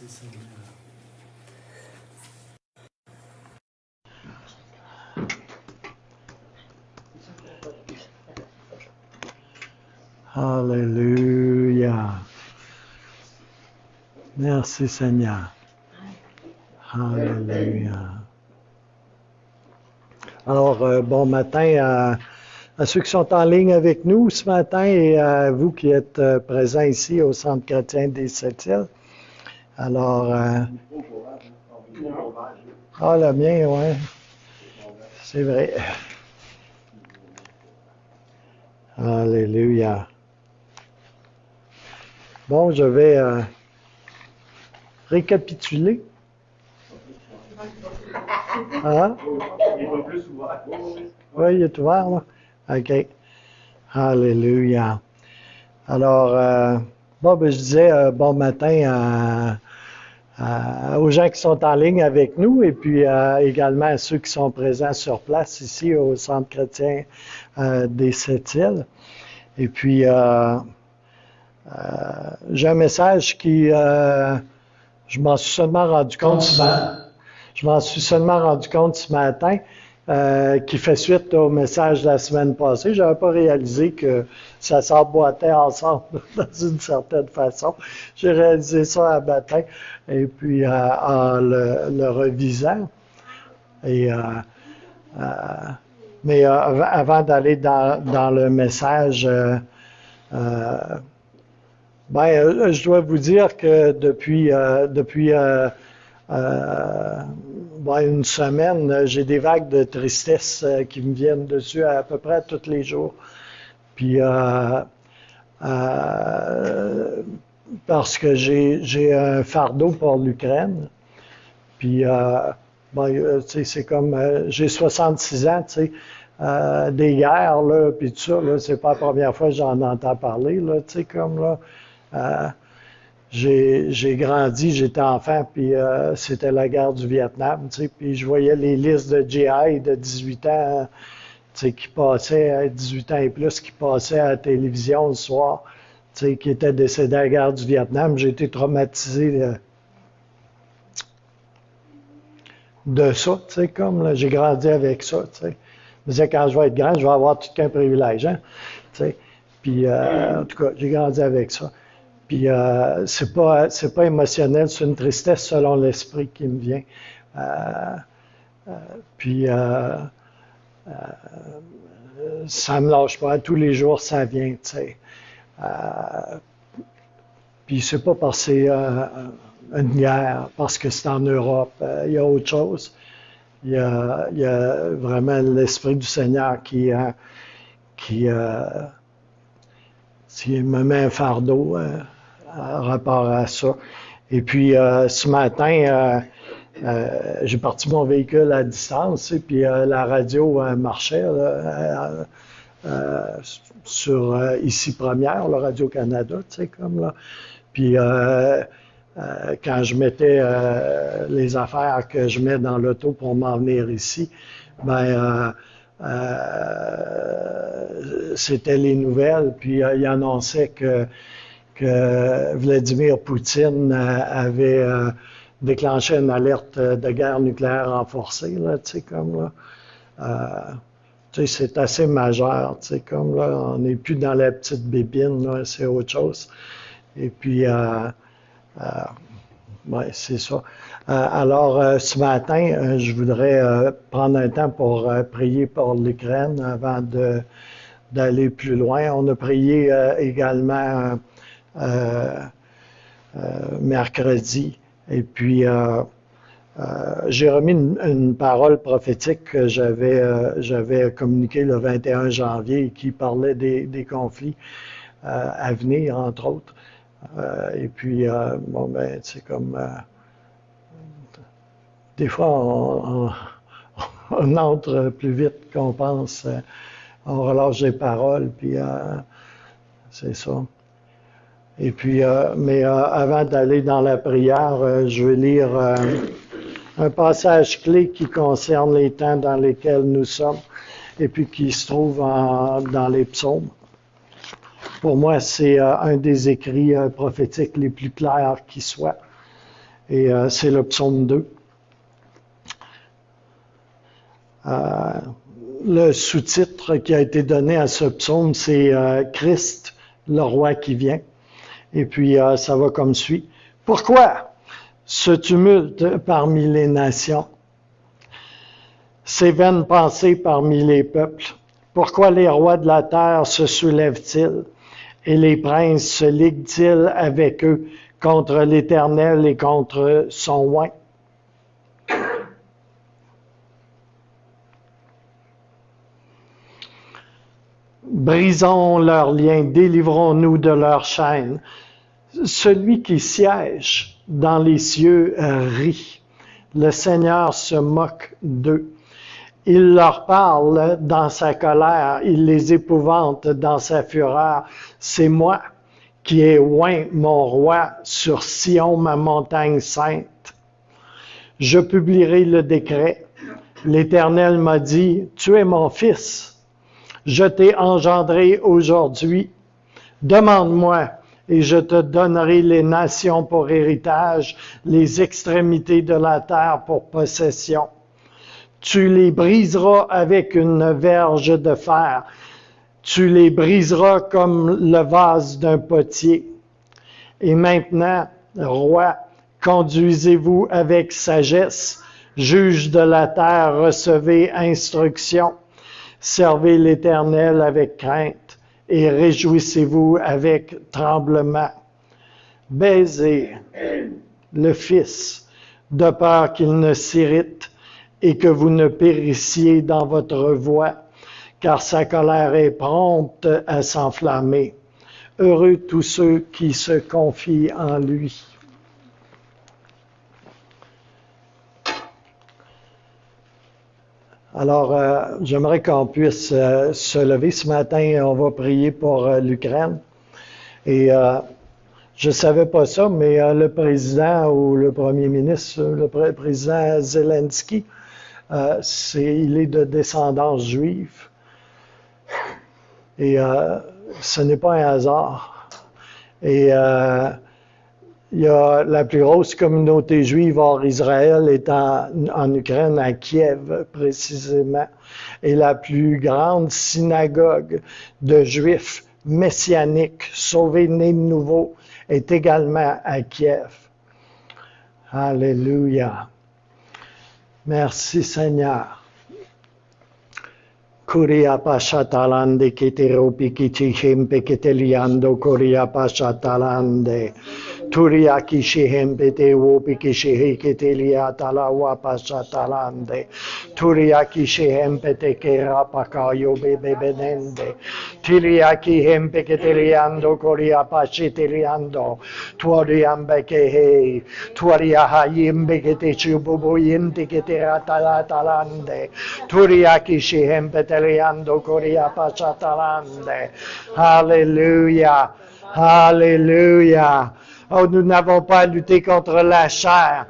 Merci Seigneur. Alléluia. Merci Seigneur. Alléluia. Alors, bon matin à ceux qui sont en ligne avec nous ce matin et à vous qui êtes présents ici au Centre chrétien des Sept-Îles. Alors, le mien, oui. C'est vrai. Alléluia. Bon, je vais récapituler. Hein? Oui, il est ouvert, là. OK. Alléluia. Alors, je disais bon matin aux gens qui sont en ligne avec nous et puis également à ceux qui sont présents sur place ici au Centre chrétien des Sept-Îles. Et puis, j'ai un message qui, je m'en suis seulement rendu compte ce matin, qui fait suite au message de la semaine passée. Je n'avais pas réalisé que ça s'emboîtait ensemble dans une certaine façon. J'ai réalisé ça un matin et puis en le revisant. Et, mais avant d'aller dans le message, je dois vous dire que depuis une semaine, j'ai des vagues de tristesse qui me viennent dessus à peu près tous les jours. Puis parce que j'ai un fardeau pour l'Ukraine. Puis c'est comme j'ai 66 ans, tu sais. Des guerres, là, puis tout ça, là, c'est pas la première fois que j'en entends parler, là, tu sais, comme là. J'ai grandi, j'étais enfant, puis c'était la guerre du Vietnam, tu sais, puis je voyais les listes de GI de 18 ans, tu sais, qui passaient à 18 ans et plus, qui passaient à la télévision le soir, tu sais, qui étaient décédés à la guerre du Vietnam. J'ai été traumatisé de ça, tu sais, comme là, j'ai grandi avec ça, tu sais. Je me disais, quand je vais être grand, je vais avoir tout qu'un privilège, hein, tu sais. Puis, en tout cas, j'ai grandi avec ça. Puis, c'est pas émotionnel, c'est une tristesse selon l'esprit qui me vient. Puis, ça me lâche pas. Tous les jours, ça vient, tu sais. Puis, c'est pas parce que c'est une guerre, parce que c'est en Europe. Il y a autre chose. Il y a vraiment l'Esprit du Seigneur qui me met un fardeau en rapport à ça. Et puis, ce matin, j'ai parti mon véhicule à distance, et puis la radio marchait sur Ici Première, le Radio-Canada, tu sais, comme là. Puis, quand je mettais les affaires que je mets dans l'auto pour m'en venir ici, c'était les nouvelles, puis il annonçait que Vladimir Poutine avait déclenché une alerte de guerre nucléaire renforcée, là, tu sais, comme là. Tu sais, c'est assez majeur, tu sais, comme là, on n'est plus dans la petite bébine, là, c'est autre chose. Et puis, c'est ça. Alors, ce matin, je voudrais prendre un temps pour prier pour l'Ukraine avant d'aller plus loin. On a prié également mercredi. Et puis, j'ai remis une parole prophétique que j'avais communiquée le 21 janvier qui parlait des conflits à venir, entre autres. Et puis, c'est comme... des fois, on entre plus vite qu'on pense. On relâche les paroles, puis c'est ça. Et puis, mais avant d'aller dans la prière, je vais lire un passage clé qui concerne les temps dans lesquels nous sommes, et puis qui se trouve dans les psaumes. Pour moi, c'est un des écrits prophétiques les plus clairs qui soit. Et c'est le psaume 2. Le sous-titre qui a été donné à ce psaume, c'est Christ, le roi qui vient. Et puis, ça va comme suit. Pourquoi ce tumulte parmi les nations? Ces vaines pensées parmi les peuples? Pourquoi les rois de la terre se soulèvent-ils et les princes se liguent-ils avec eux contre l'Éternel et contre son oint? Brisons leurs liens, délivrons-nous de leurs chaînes. Celui qui siège dans les cieux rit. Le Seigneur se moque d'eux. Il leur parle dans sa colère, il les épouvante dans sa fureur. C'est moi qui ai oint mon roi sur Sion, ma montagne sainte. Je publierai le décret. L'Éternel m'a dit, tu es mon fils. Je t'ai engendré aujourd'hui. Demande-moi et je te donnerai les nations pour héritage, les extrémités de la terre pour possession. Tu les briseras avec une verge de fer. Tu les briseras comme le vase d'un potier. Et maintenant, roi, conduisez-vous avec sagesse. Juge de la terre, recevez instruction. Servez l'Éternel avec crainte et réjouissez-vous avec tremblement. Baisez le Fils, de peur qu'il ne s'irrite et que vous ne périssiez dans votre voie, car sa colère est prompte à s'enflammer. Heureux tous ceux qui se confient en lui. Alors, j'aimerais qu'on puisse se lever ce matin. On va prier pour l'Ukraine. Et je ne savais pas ça, mais le président ou le premier ministre, le président Zelensky, il est de descendance juive. Et ce n'est pas un hasard. Et il y a la plus grosse communauté juive hors Israël est en Ukraine, à Kiev précisément. Et la plus grande synagogue de juifs messianiques, sauvés, nés de nouveau, est également à Kiev. Alléluia. Merci Seigneur. Kuria pashatalande kiteropi kichihempe kiteliando kuria pashatalande. Turia kishihempe te wopi kishihi kitelia talawa pashatalande. Turia kishihempe te kerapakayo bebenende. Tiria kihempe kiteliando kuria pashiteliando. Tuariambe kehe. Tuaria hayimbe kite chububoyente kiteratalande. Turia kishihempe te Alléluia. Alléluia. Oh, nous n'avons pas à lutter contre la chair.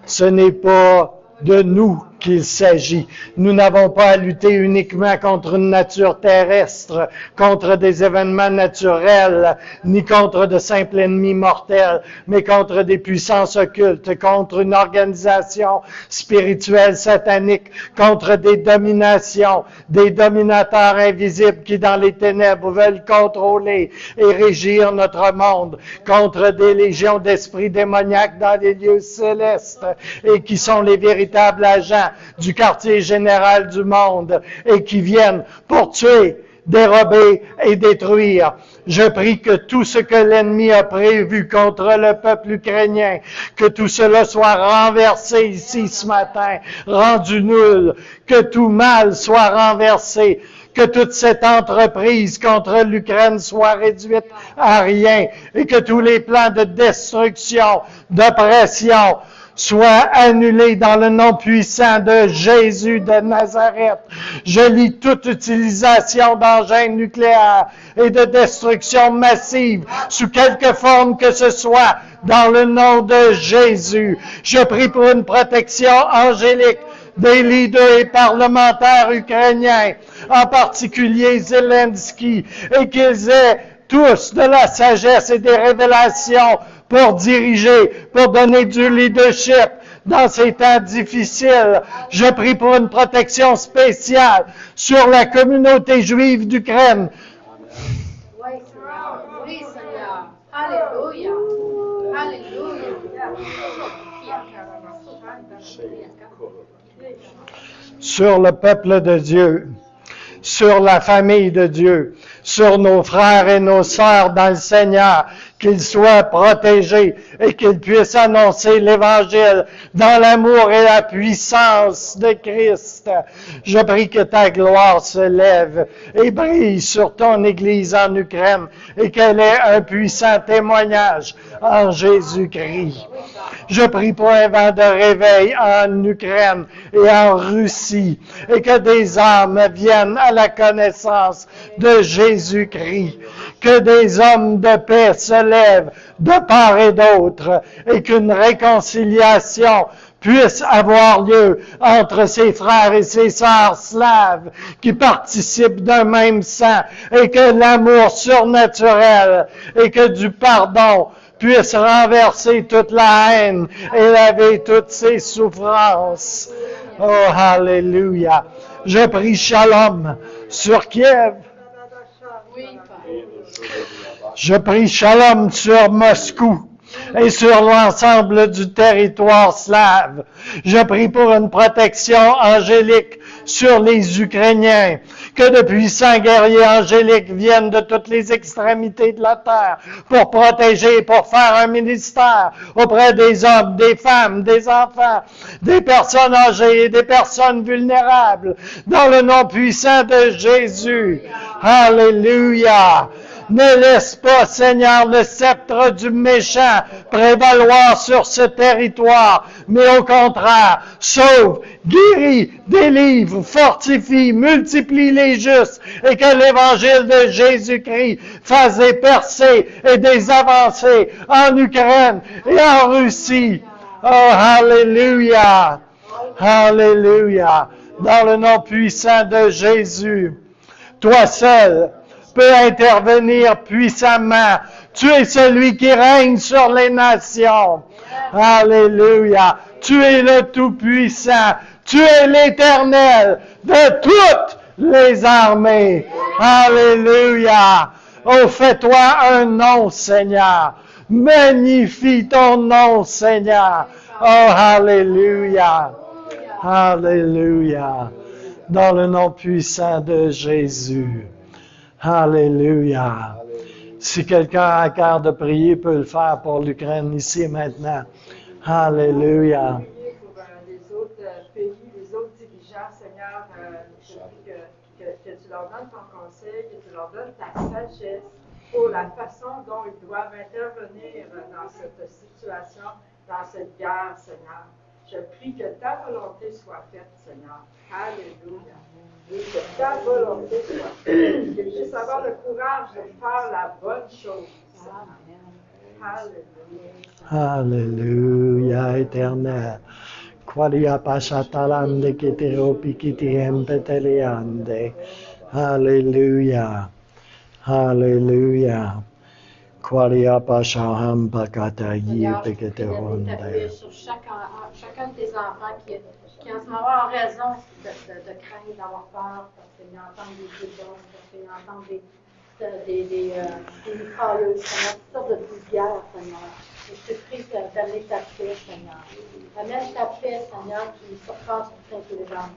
Ce n'est pas de nous qu'il s'agit. Nous n'avons pas à lutter uniquement contre une nature terrestre, contre des événements naturels, ni contre de simples ennemis mortels, mais contre des puissances occultes, contre une organisation spirituelle satanique, contre des dominations, des dominateurs invisibles qui dans les ténèbres veulent contrôler et régir notre monde, contre des légions d'esprits démoniaques dans les lieux célestes et qui sont les véritables agents du quartier général du monde et qui viennent pour tuer, dérober et détruire. Je prie que tout ce que l'ennemi a prévu contre le peuple ukrainien, que tout cela soit renversé ici ce matin, rendu nul, que tout mal soit renversé, que toute cette entreprise contre l'Ukraine soit réduite à rien et que tous les plans de destruction, d'oppression, soit annulé dans le nom puissant de Jésus de Nazareth. Je lis toute utilisation d'engins nucléaires et de destruction massive sous quelque forme que ce soit dans le nom de Jésus. Je prie pour une protection angélique des leaders et parlementaires ukrainiens, en particulier Zelensky, et qu'ils aient tous de la sagesse et des révélations pour diriger, pour donner du leadership dans ces temps difficiles. Je prie pour une protection spéciale sur la communauté juive d'Ukraine. Oui, Seigneur. Oui, Seigneur. Alléluia. Alléluia. Sur le peuple de Dieu, sur la famille de Dieu, sur nos frères et nos sœurs dans le Seigneur, qu'ils soient protégés et qu'ils puissent annoncer l'Évangile dans l'amour et la puissance de Christ. Je prie que ta gloire se lève et brille sur ton Église en Ukraine et qu'elle ait un puissant témoignage en Jésus-Christ. Je prie pour un vent de réveil en Ukraine et en Russie et que des âmes viennent à la connaissance de Jésus-Christ. Que des hommes de paix se lèvent de part et d'autre et qu'une réconciliation puisse avoir lieu entre ses frères et ses sœurs slaves qui participent d'un même sang et que l'amour surnaturel et que du pardon puisse renverser toute la haine et laver toutes ses souffrances. Oh, Alléluia. Je prie Shalom sur Kiev. Je prie Shalom sur Moscou et sur l'ensemble du territoire slave. Je prie pour une protection angélique sur les Ukrainiens, que de puissants guerriers angéliques viennent de toutes les extrémités de la terre pour protéger, pour faire un ministère auprès des hommes, des femmes, des enfants, des personnes âgées et des personnes vulnérables, dans le nom puissant de Jésus. Alléluia! Ne laisse pas, Seigneur, le sceptre du méchant prévaloir sur ce territoire, mais au contraire, sauve, guéris, délivre, fortifie, multiplie les justes et que l'évangile de Jésus-Christ fasse des percées et des avancées en Ukraine et en Russie. Oh, Alléluia! Alléluia! Dans le nom puissant de Jésus, toi seul peut intervenir puissamment. Tu es celui qui règne sur les nations. Alléluia. Tu es le Tout-Puissant. Tu es l'Éternel de toutes les armées. Alléluia. Oh, fais-toi un nom, Seigneur. Magnifie ton nom, Seigneur. Oh, Alléluia. Alléluia. Dans le nom puissant de Jésus. Alléluia. Si quelqu'un a à cœur de prier, peut le faire pour l'Ukraine ici et maintenant. Alléluia. Pour les autres pays, les autres dirigeants, Seigneur, je prie que tu leur donnes ton conseil, que tu leur donnes ta sagesse pour la façon dont ils doivent intervenir dans cette situation, dans cette guerre, Seigneur. Je prie que ta volonté soit faite, Seigneur. Alléluia. Et que ta volonté soit faite. Qu'ils puissent avoir le courage de faire la bonne chose. Alléluia. Alléluia, éternel. Qualia pashatalande kiteropi kitihempeteleande. Alléluia. Alléluia. Qualia pashaham pakatayi peketeronde. Sur chacun de tes enfants qui en ce moment ont raison de craindre, d'avoir peur, parce qu'ils entendent des débats, parce qu'ils entendent des mitrailleuses, Seigneur, toutes sortes de poussières, Seigneur. Et je te prie d'amener ta paix, Seigneur. Amène ta paix, Seigneur, qui surpasse toute intelligence.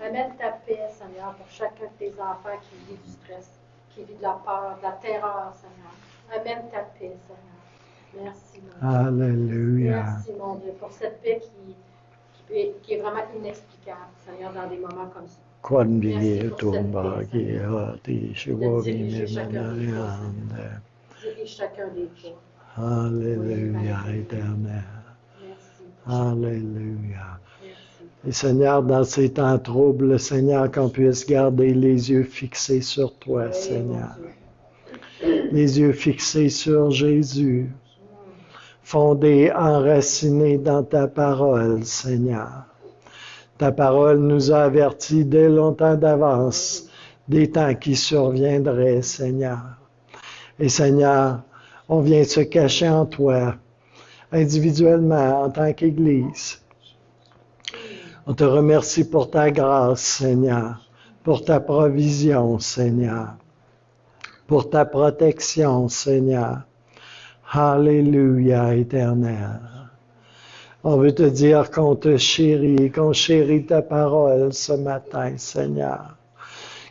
Amène ta paix, Seigneur, pour chacun de tes enfants qui vit du stress, qui vit de la peur, de la terreur, Seigneur. Amène ta paix, Seigneur. Merci, mon Dieu. Alléluia. Merci, mon Dieu, pour cette paix qui est vraiment inexplicable, Seigneur, dans des moments comme ça. Quanbiye tomba ki hati shivovi Dirige memanayande. chacun des tours. Alléluia, éternel. Merci. Alléluia. Merci. Et Seigneur, dans ces temps troubles, Seigneur, qu'on puisse garder les yeux fixés sur toi, Oui, Seigneur. mon Dieu. Les yeux fixés sur Jésus, fondés, enracinés dans ta parole, Seigneur. Ta parole nous a avertis dès longtemps d'avance des temps qui surviendraient, Seigneur. Et Seigneur, On vient se cacher en toi, individuellement, en tant qu'Église. On te remercie pour ta grâce, Seigneur, pour ta provision, Seigneur, pour ta protection, Seigneur. Alléluia, Éternel. On veut te dire qu'on te chérit, qu'on chérit ta parole ce matin, Seigneur.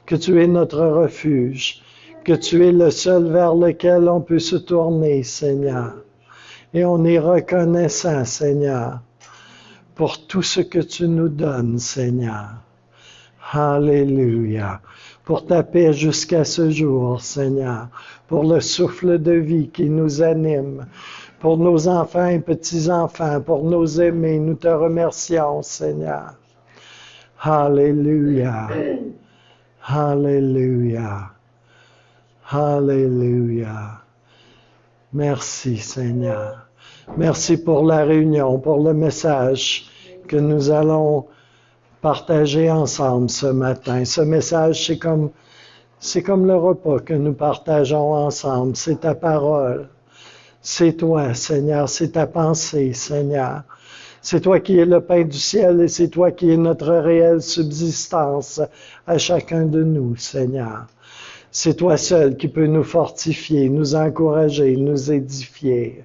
Que tu es notre refuge, que tu es le seul vers lequel on peut se tourner, Seigneur. Et on est reconnaissant, Seigneur, pour tout ce que tu nous donnes, Seigneur. Alléluia. Pour ta paix jusqu'à ce jour, Seigneur. Pour le souffle de vie qui nous anime. Pour nos enfants et petits-enfants, pour nos aimés, nous te remercions, Seigneur. Alléluia. Alléluia. Alléluia. Merci, Seigneur. Merci pour la réunion, pour le message que nous allons partager ensemble ce matin. Ce message, c'est comme le repas que nous partageons ensemble. C'est ta parole. C'est toi, Seigneur. C'est ta pensée, Seigneur. C'est toi qui es le pain du ciel et c'est toi qui es notre réelle subsistance à chacun de nous, Seigneur. C'est toi seul qui peux nous fortifier, nous encourager, nous édifier.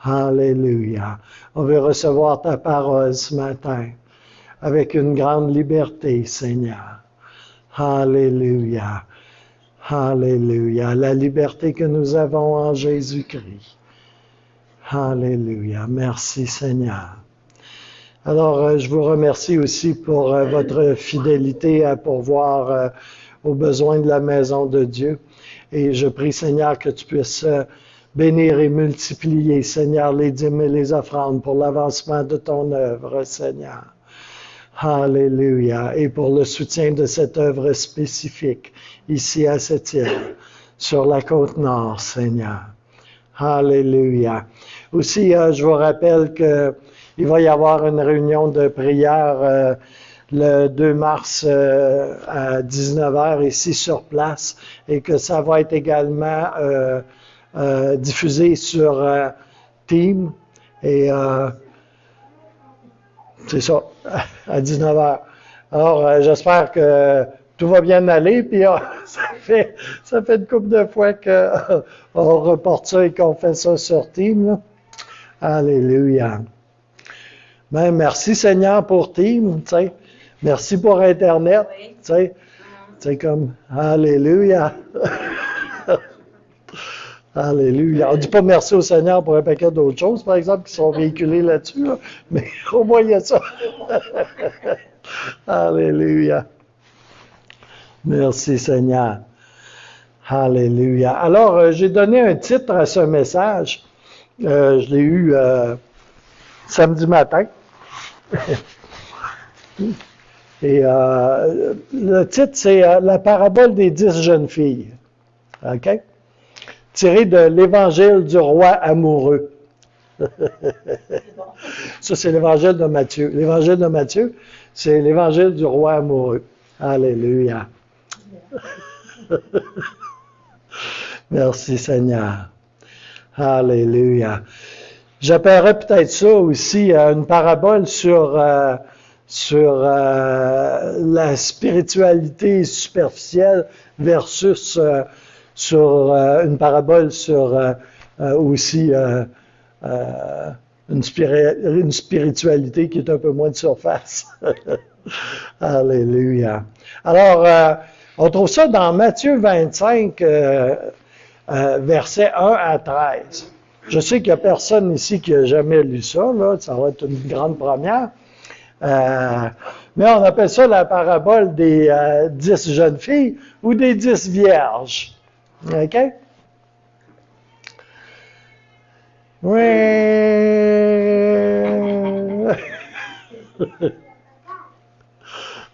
Alléluia. On veut recevoir ta parole ce matin avec une grande liberté, Seigneur. Alléluia. Alléluia. La liberté que nous avons en Jésus-Christ. Alléluia. Merci, Seigneur. Alors, je vous remercie aussi pour votre fidélité à pourvoir aux besoins de la maison de Dieu. Et je prie, Seigneur, que tu puisses bénir et multiplier, Seigneur, les dîmes et les offrandes pour l'avancement de ton œuvre, Seigneur. Alléluia. Et pour le soutien de cette œuvre spécifique ici à cette île, sur la côte nord, Seigneur. Alléluia. Aussi, je vous rappelle qu'il va y avoir une réunion de prière le 2 mars à 19h ici sur place et que ça va être également diffusé sur Team et c'est ça, à 19h. Alors, j'espère que tout va bien aller, puis ça fait une couple de fois qu'on reporte ça et qu'on fait ça sur Team. Là. Alléluia. Ben, merci Seigneur pour Team, tu sais. Merci pour Internet, tu sais. C'est comme, Alléluia. Alléluia. On ne dit pas merci au Seigneur pour un paquet d'autres choses, par exemple, qui sont véhiculées là-dessus, là. Mais au moins il y a ça. Alléluia. Merci Seigneur. Alléluia. Alors, j'ai donné un titre à ce message. Je l'ai eu samedi matin. Et le titre, c'est La parabole des 10 jeunes filles. OK? Tiré de l'Évangile du roi amoureux. Ça, c'est l'Évangile de Matthieu. L'Évangile de Matthieu, c'est l'Évangile du roi amoureux. Alléluia. Merci Seigneur. Alléluia. J'appellerais peut-être ça aussi une parabole sur la spiritualité superficielle versus sur une parabole sur aussi une spiritualité qui est un peu moins de surface. Alléluia. Alors, on trouve ça dans Matthieu 25, versets 1 à 13. Je sais qu'il n'y a personne ici qui a jamais lu ça, là, ça va être une grande première. Mais on appelle ça la parabole des 10 jeunes filles ou des 10 vierges. OK? Oui.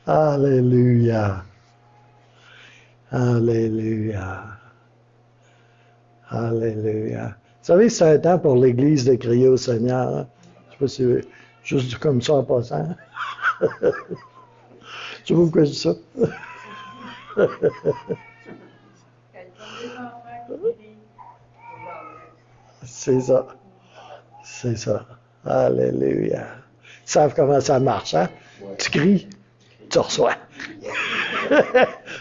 Alléluia. Alléluia. Alléluia. Vous savez, c'est un temps pour l'Église de crier au Seigneur. Hein? Je ne sais pas si juste comme ça en passant. Tu vois pourquoi je dis ça? C'est ça. C'est ça. Alléluia. Ils savent comment ça marche, hein? Tu cries, tu reçois.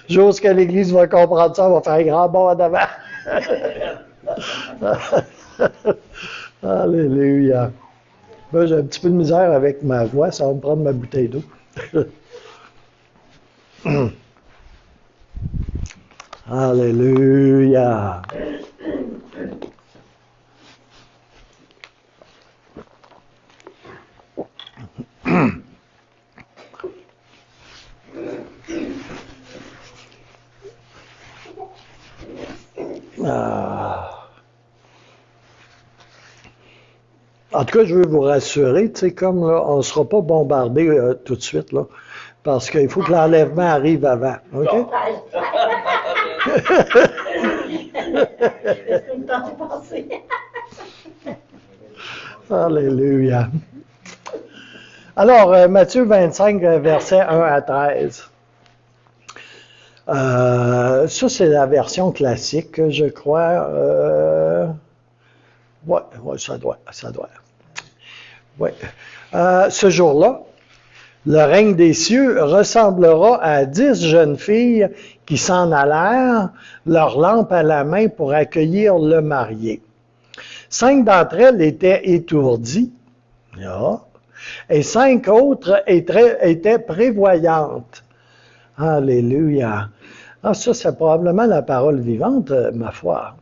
J'ose que l'Église va comprendre ça, on va faire un grand bond en avant. Alléluia. Ben, j'ai un petit peu de misère avec ma voix, ça va me prendre ma bouteille d'eau. Alléluia. En tout cas, je veux vous rassurer, tu sais, comme là, on ne sera pas bombardé tout de suite, là, parce qu'il faut que l'enlèvement arrive avant. OK? Alléluia. Alors, Matthieu 25, versets 1 à 13. Ça, c'est la version classique, je crois. Ouais, ça doit. Ouais. Ce jour-là, le règne des cieux ressemblera à 10 jeunes filles qui s'en allèrent, leur lampe à la main pour accueillir le marié. 5 d'entre elles étaient étourdies, et 5 autres étaient prévoyantes. Alléluia. Ah, ça, c'est probablement la parole vivante, ma foi.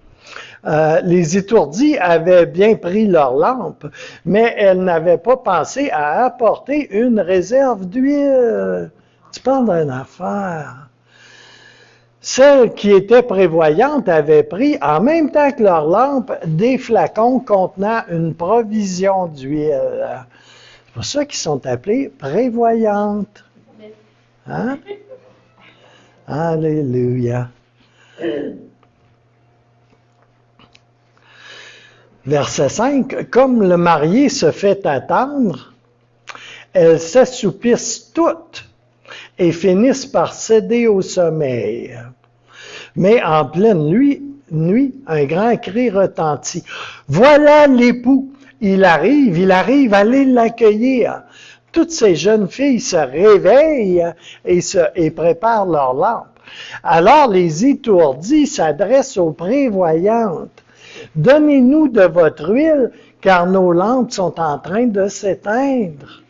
Les étourdies avaient bien pris leur lampe, mais elles n'avaient pas pensé à apporter une réserve d'huile. Tu parles d'une affaire. Celles qui étaient prévoyantes avaient pris, en même temps que leur lampe, des flacons contenant une provision d'huile. C'est pour ça qu'ils sont appelés prévoyantes. Hein? Alléluia. Verset 5, comme le marié se fait attendre, elles s'assoupissent toutes et finissent par céder au sommeil. Mais en pleine nuit, un grand cri retentit. Voilà l'époux, il arrive, allez l'accueillir. Toutes ces jeunes filles se réveillent et préparent leur lampe. Alors les étourdis s'adressent aux prévoyantes. Donnez-nous de votre huile, car nos lampes sont en train de s'éteindre.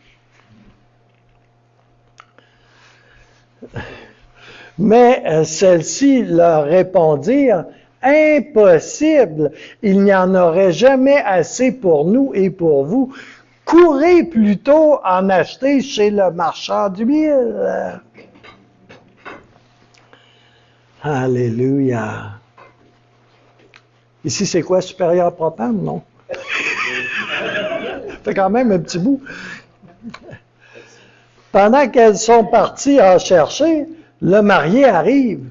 Mais celles-ci leur répondirent, impossible, il n'y en aurait jamais assez pour nous et pour vous. Courez plutôt en acheter chez le marchand d'huile. Alléluia. Ici, c'est quoi, supérieur propane, non? Ça fait quand même un petit bout. Pendant qu'elles sont parties en chercher, le marié arrive.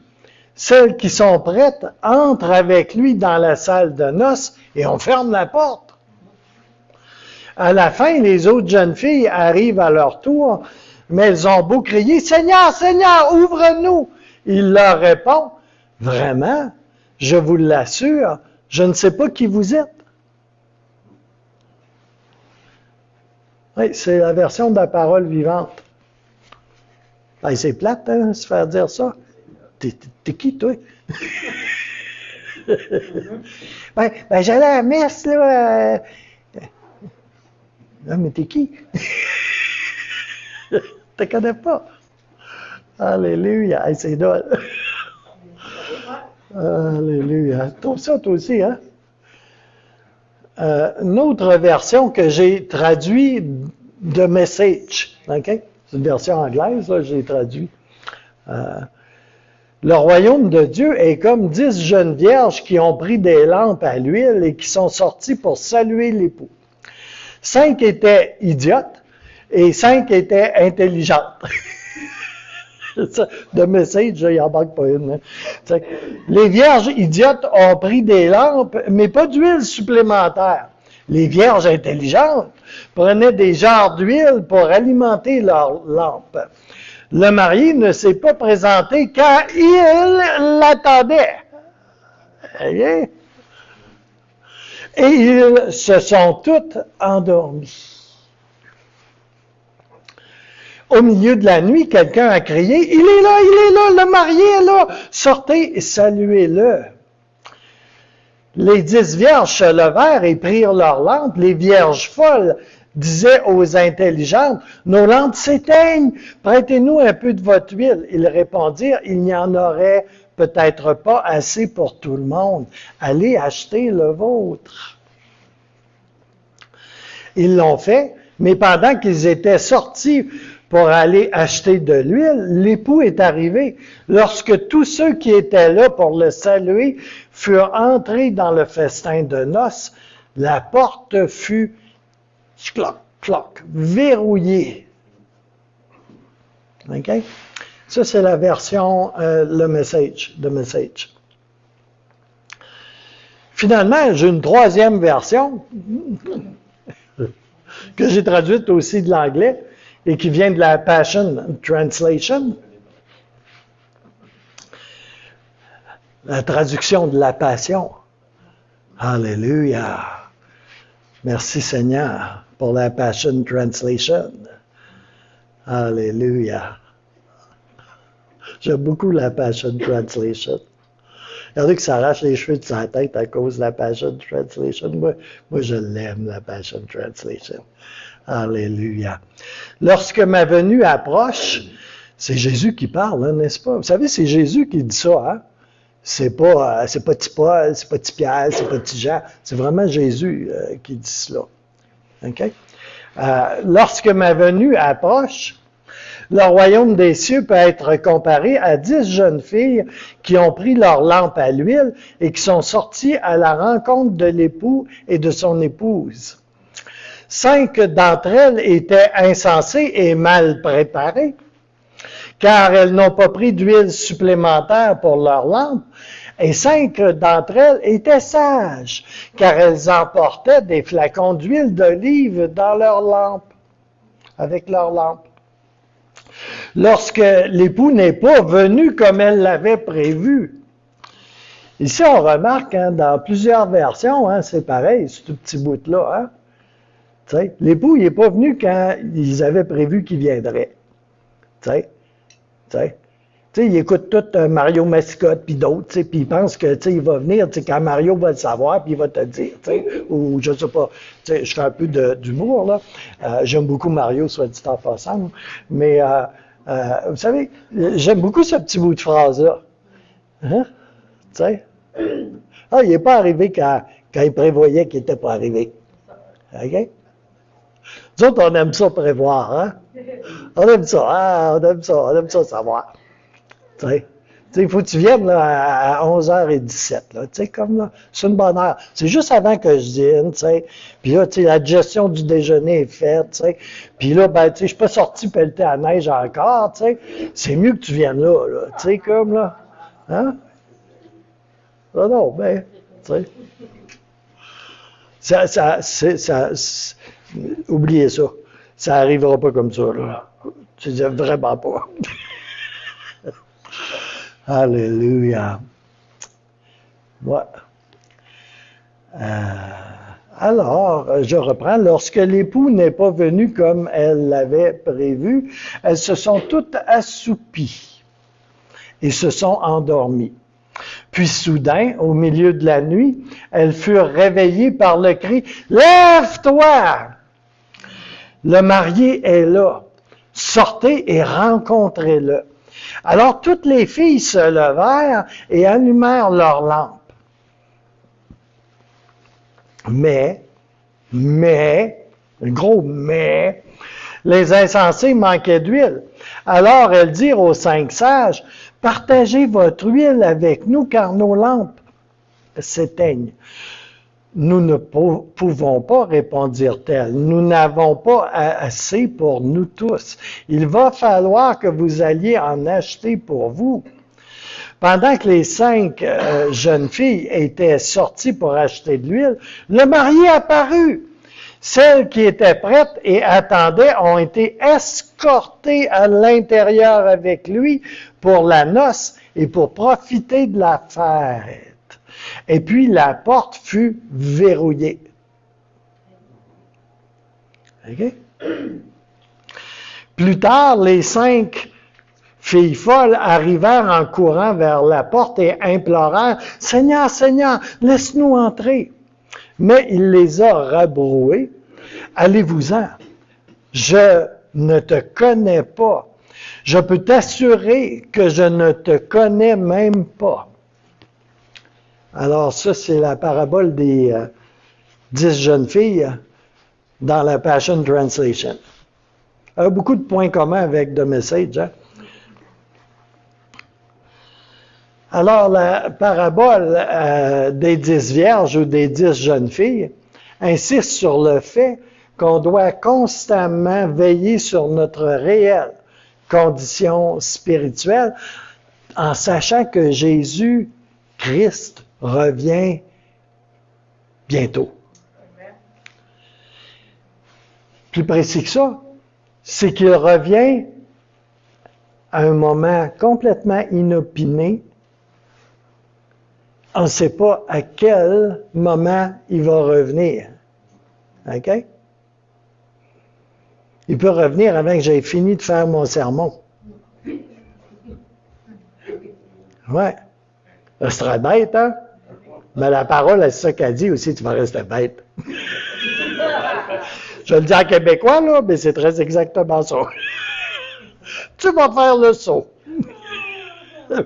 Celles qui sont prêtes entrent avec lui dans la salle de noces et on ferme la porte. À la fin, les autres jeunes filles arrivent à leur tour, mais elles ont beau crier « Seigneur, Seigneur, ouvre-nous !» Il leur répond « Vraiment, je vous l'assure, je ne sais pas qui vous êtes. » Oui, c'est la version de la parole vivante. Ben, c'est plate, hein, se faire dire ça. T'es qui, toi? ben, j'allais à la messe, là. Non, mais t'es qui? Te connais pas. Alléluia. Hey, c'est drôle. Alléluia. Tu trouves ça, toi aussi, hein? Une autre version que j'ai traduite de Message. OK? C'est une version anglaise, là, j'ai traduit. Le royaume de Dieu est comme 10 jeunes vierges qui ont pris des lampes à l'huile et qui sont sorties pour saluer l'époux. 5 étaient idiotes et 5 étaient intelligentes. De Message, il n'en manque pas une. Hein. Les vierges idiotes ont pris des lampes, mais pas d'huile supplémentaire. Les vierges intelligentes prenaient des jarres d'huile pour alimenter leurs lampes. Le marié ne s'est pas présenté quand il l'attendait. Et ils se sont toutes endormis. Au milieu de la nuit, quelqu'un a crié, « Il est là, le marié est là! Sortez et saluez-le! » Les 10 vierges se levèrent et prirent leurs lampes. Les vierges folles disaient aux intelligentes, « Nos lampes s'éteignent, prêtez-nous un peu de votre huile. » Ils répondirent, « Il n'y en aurait peut-être pas assez pour tout le monde. Allez acheter le vôtre. » Ils l'ont fait, mais pendant qu'ils étaient sortis pour aller acheter de l'huile, l'époux est arrivé. Lorsque tous ceux qui étaient là pour le saluer furent entrés dans le festin de noces, la porte fut verrouillée. OK? Ça, c'est la version, le message, the message. Finalement, j'ai une troisième version que j'ai traduite aussi de l'anglais et qui vient de la Passion Translation. La traduction de la Passion. Alléluia. Merci Seigneur pour la Passion Translation. Alléluia. J'aime beaucoup la Passion Translation. Il y en a qui s'arrachent les cheveux de sa tête à cause de la Passion Translation. Moi je l'aime, la Passion Translation. Alléluia. Lorsque ma venue approche, c'est Jésus qui parle, hein, n'est-ce pas? Vous savez, c'est Jésus qui dit ça, hein? C'est pas petit Paul, c'est pas petit Pierre, c'est pas petit Jean. C'est vraiment Jésus qui dit cela. OK? Lorsque ma venue approche, le royaume des cieux peut être comparé à 10 jeunes filles qui ont pris leur lampe à l'huile et qui sont sorties à la rencontre de l'époux et de son épouse. 5 d'entre elles étaient insensées et mal préparées, car elles n'ont pas pris d'huile supplémentaire pour leur lampe, et 5 d'entre elles étaient sages, car elles emportaient des flacons d'huile d'olive dans leur lampe, avec leur lampe. Lorsque l'époux n'est pas venu comme elle l'avait prévu. Ici, on remarque, hein, dans plusieurs versions, hein, c'est pareil, ce tout petit bout-là, hein. L'époux, il n'est pas venu quand ils avaient prévu qu'il viendrait. Il écoute tout Mario Mascotte puis d'autres, puis il pense que il va venir quand Mario va le savoir, puis il va te dire, ou je sais pas, je fais un peu d'humour, là. J'aime beaucoup Mario, soit dit en passant, mais vous savez, j'aime beaucoup ce petit bout de phrase-là. Hein? Ah, il n'est pas arrivé quand il prévoyait qu'il n'était pas arrivé. OK? Nous autres, on aime ça prévoir, hein? On aime ça, on aime ça savoir. Il faut que tu viennes là, à 11h17, là, comme là, c'est une bonne heure. C'est juste avant que je dîne, puis là, la gestion du déjeuner est faite, puis là, ben, je suis pas sorti pelleter à la neige encore, c'est mieux que tu viennes là, comme là, hein? Non, ben, oubliez ça. Ça n'arrivera pas comme ça, là. Tu dis vraiment pas. Alléluia. Ouais. Alors, je reprends. Lorsque l'époux n'est pas venu comme elle l'avait prévu, elles se sont toutes assoupies et se sont endormies. Puis soudain, au milieu de la nuit, elles furent réveillées par le cri « Lève-toi! Le marié est là. Sortez et rencontrez-le. » Alors toutes les filles se levèrent et allumèrent leurs lampes. Mais, un gros mais, les insensés manquaient d'huile. Alors elles dirent aux 5 sages, « Partagez votre huile avec nous, car nos lampes s'éteignent. » « Nous ne pouvons pas, répondirent-elles. Nous n'avons pas assez pour nous tous. Il va falloir que vous alliez en acheter pour vous. » Pendant que les 5 jeunes filles étaient sorties pour acheter de l'huile, le marié apparut. Celles qui étaient prêtes et attendaient ont été escortées à l'intérieur avec lui pour la noce et pour profiter de la fête. Et puis la porte fut verrouillée. OK? Plus tard, les 5 filles folles arrivèrent en courant vers la porte et implorèrent « Seigneur, Seigneur, laisse-nous entrer ». Mais il les a rabrouées. « Allez-vous-en, je ne te connais pas. Je peux t'assurer que je ne te connais même pas. » Alors ça, c'est la parabole des 10 jeunes filles dans la Passion Translation. Elle a beaucoup de points communs avec The Message. Hein? Alors, la parabole des 10 vierges ou des 10 jeunes filles insiste sur le fait qu'on doit constamment veiller sur notre réelle condition spirituelle en sachant que Jésus-Christ revient bientôt. Plus précis que ça, c'est qu'il revient à un moment complètement inopiné. On ne sait pas à quel moment il va revenir. OK? Il peut revenir avant que j'aie fini de faire mon sermon. Ouais. Ce serait bête, hein? Mais la parole, c'est ça qu'elle dit aussi, tu vas rester bête. Je le dis en québécois, là, mais c'est très exactement ça. Tu vas faire le saut.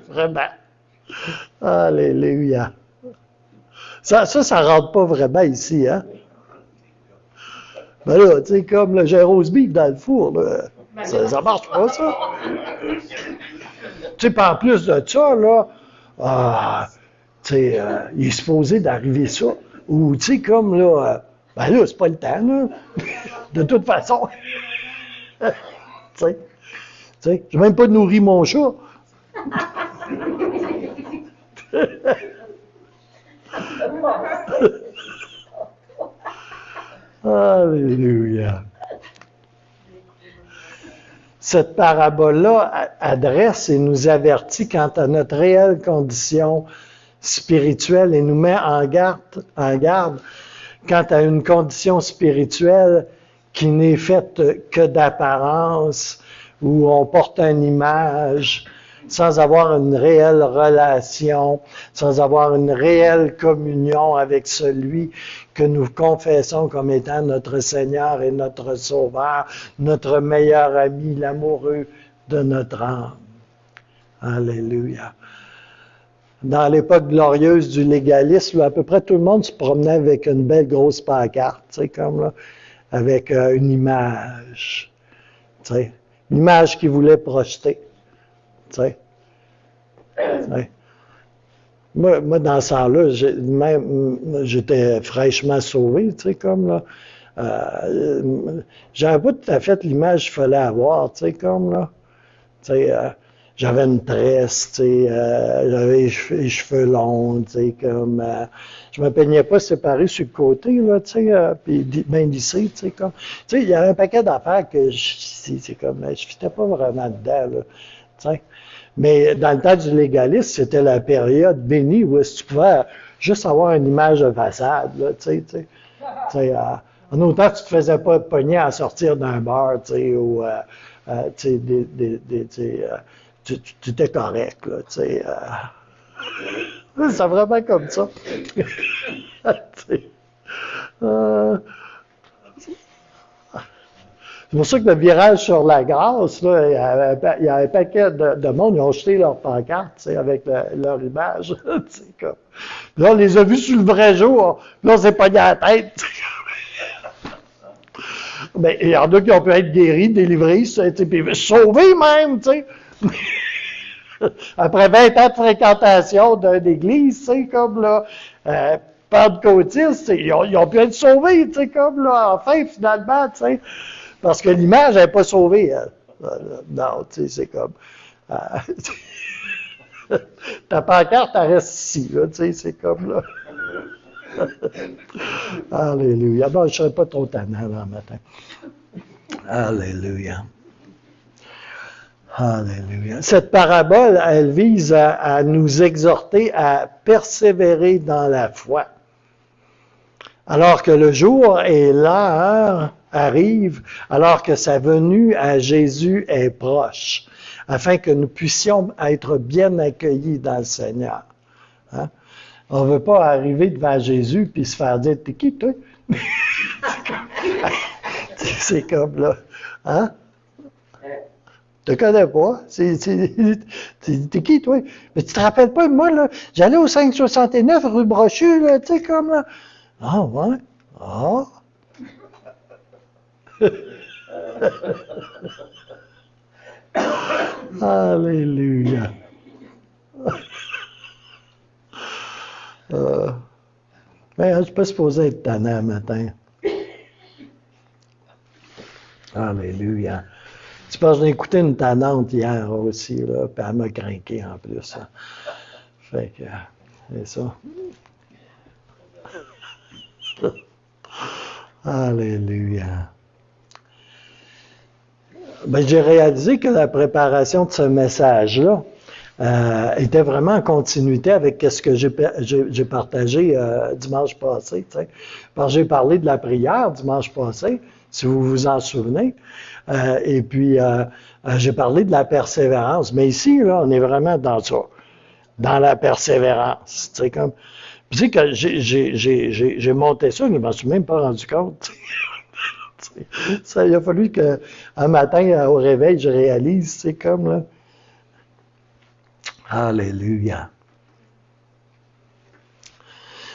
Vraiment. Alléluia. Ça rentre pas vraiment ici, hein? Ben là, tu sais, comme le gyros beef dans le four, là, ça marche pas, ça. Tu sais, en plus de ça, là, tu sais, il est supposé d'arriver ça. Ou, tu sais, comme là, ben là, c'est pas le temps, là. De toute façon. Tu sais, j'ai même pas nourri mon chat. Alléluia. Cette parabole-là adresse et nous avertit quant à notre réelle condition spirituelle et nous met en garde quant à une condition spirituelle qui n'est faite que d'apparence, où on porte une image, sans avoir une réelle relation, sans avoir une réelle communion avec celui que nous confessons comme étant notre Seigneur et notre Sauveur, notre meilleur ami, l'amoureux de notre âme. Alléluia. Dans l'époque glorieuse du légalisme, à peu près tout le monde se promenait avec une belle grosse pancarte, tu sais, comme là, avec une image, tu sais, une image qu'il voulait projeter. Tu sais. Moi, dans ce temps-là, j'étais fraîchement sauvé, tu sais, comme là. J'avais pas tout à fait l'image qu'il fallait avoir, tu sais, comme là. Tu sais, j'avais une tresse, tu sais, j'avais les cheveux longs, tu sais, comme... je me peignais pas séparé sur le côté, là, tu sais, puis bien lissé, tu sais, comme... Tu sais, il y avait un paquet d'affaires que c'est comme... Je fitais pas vraiment dedans, là, tu sais. Mais dans le temps du légalisme, c'était la période bénie où tu pouvais juste avoir une image de façade, là, tu sais. En autant que tu te faisais pas pogner à sortir d'un bar, tu sais, ou... tu sais, tu étais correct, là, tu sais. C'est vraiment comme ça. C'est pour ça que le virage sur la grâce, là, il y a un paquet de monde, ils ont jeté leur pancarte, tu sais, avec leur image. Comme. Là, on les a vus sur le vrai jour, là, on s'est pogné à la tête. Ben, il y en a qui ont pu être guéris, délivrés, puis sauvés même, tu sais. Après 20 ans de fréquentation d'une église, tu sais, comme là, pentecôtistes, ils ont pu être sauvés, tu sais, comme là, enfin, finalement, tu sais. Parce que l'image n'est pas sauvée. Non, tu sais, c'est comme... ta pancarte, elle reste ici, là, tu sais, c'est comme là. Alléluia. Bon, je ne serai pas trop tannant là, le matin. Alléluia. Alléluia. Cette parabole, elle vise à nous exhorter à persévérer dans la foi. Alors que le jour et l'heure arrivent, alors que sa venue à Jésus est proche, afin que nous puissions être bien accueillis dans le Seigneur. Hein? On ne veut pas arriver devant Jésus puis se faire dire « T'es qui, toi? » C'est comme là. Hein? Je te connais pas. T'es qui, toi? Mais tu te rappelles pas, moi, là, j'allais au 569 rue Brochu, là, tu sais, comme là. Ah, ouais? Ah. Alléluia. Mais je suis pas supposé être tannant le matin. Alléluia. Tu penses que j'ai écouté une tannante hier aussi, là, puis elle m'a craqué en plus. Hein. Fait que, c'est ça. Alléluia. Ben, j'ai réalisé que la préparation de ce message-là était vraiment en continuité avec ce que j'ai partagé dimanche passé. T'sais. Parce que j'ai parlé de la prière dimanche passé, si vous vous en souvenez. Et puis, j'ai parlé de la persévérance. Mais ici, là, on est vraiment dans ça, dans la persévérance. Tu sais, comme... Tu sais que j'ai monté ça, mais je ne m'en suis même pas rendu compte. Ça, il a fallu qu'un matin, au réveil, je réalise, c'est comme là. Alléluia.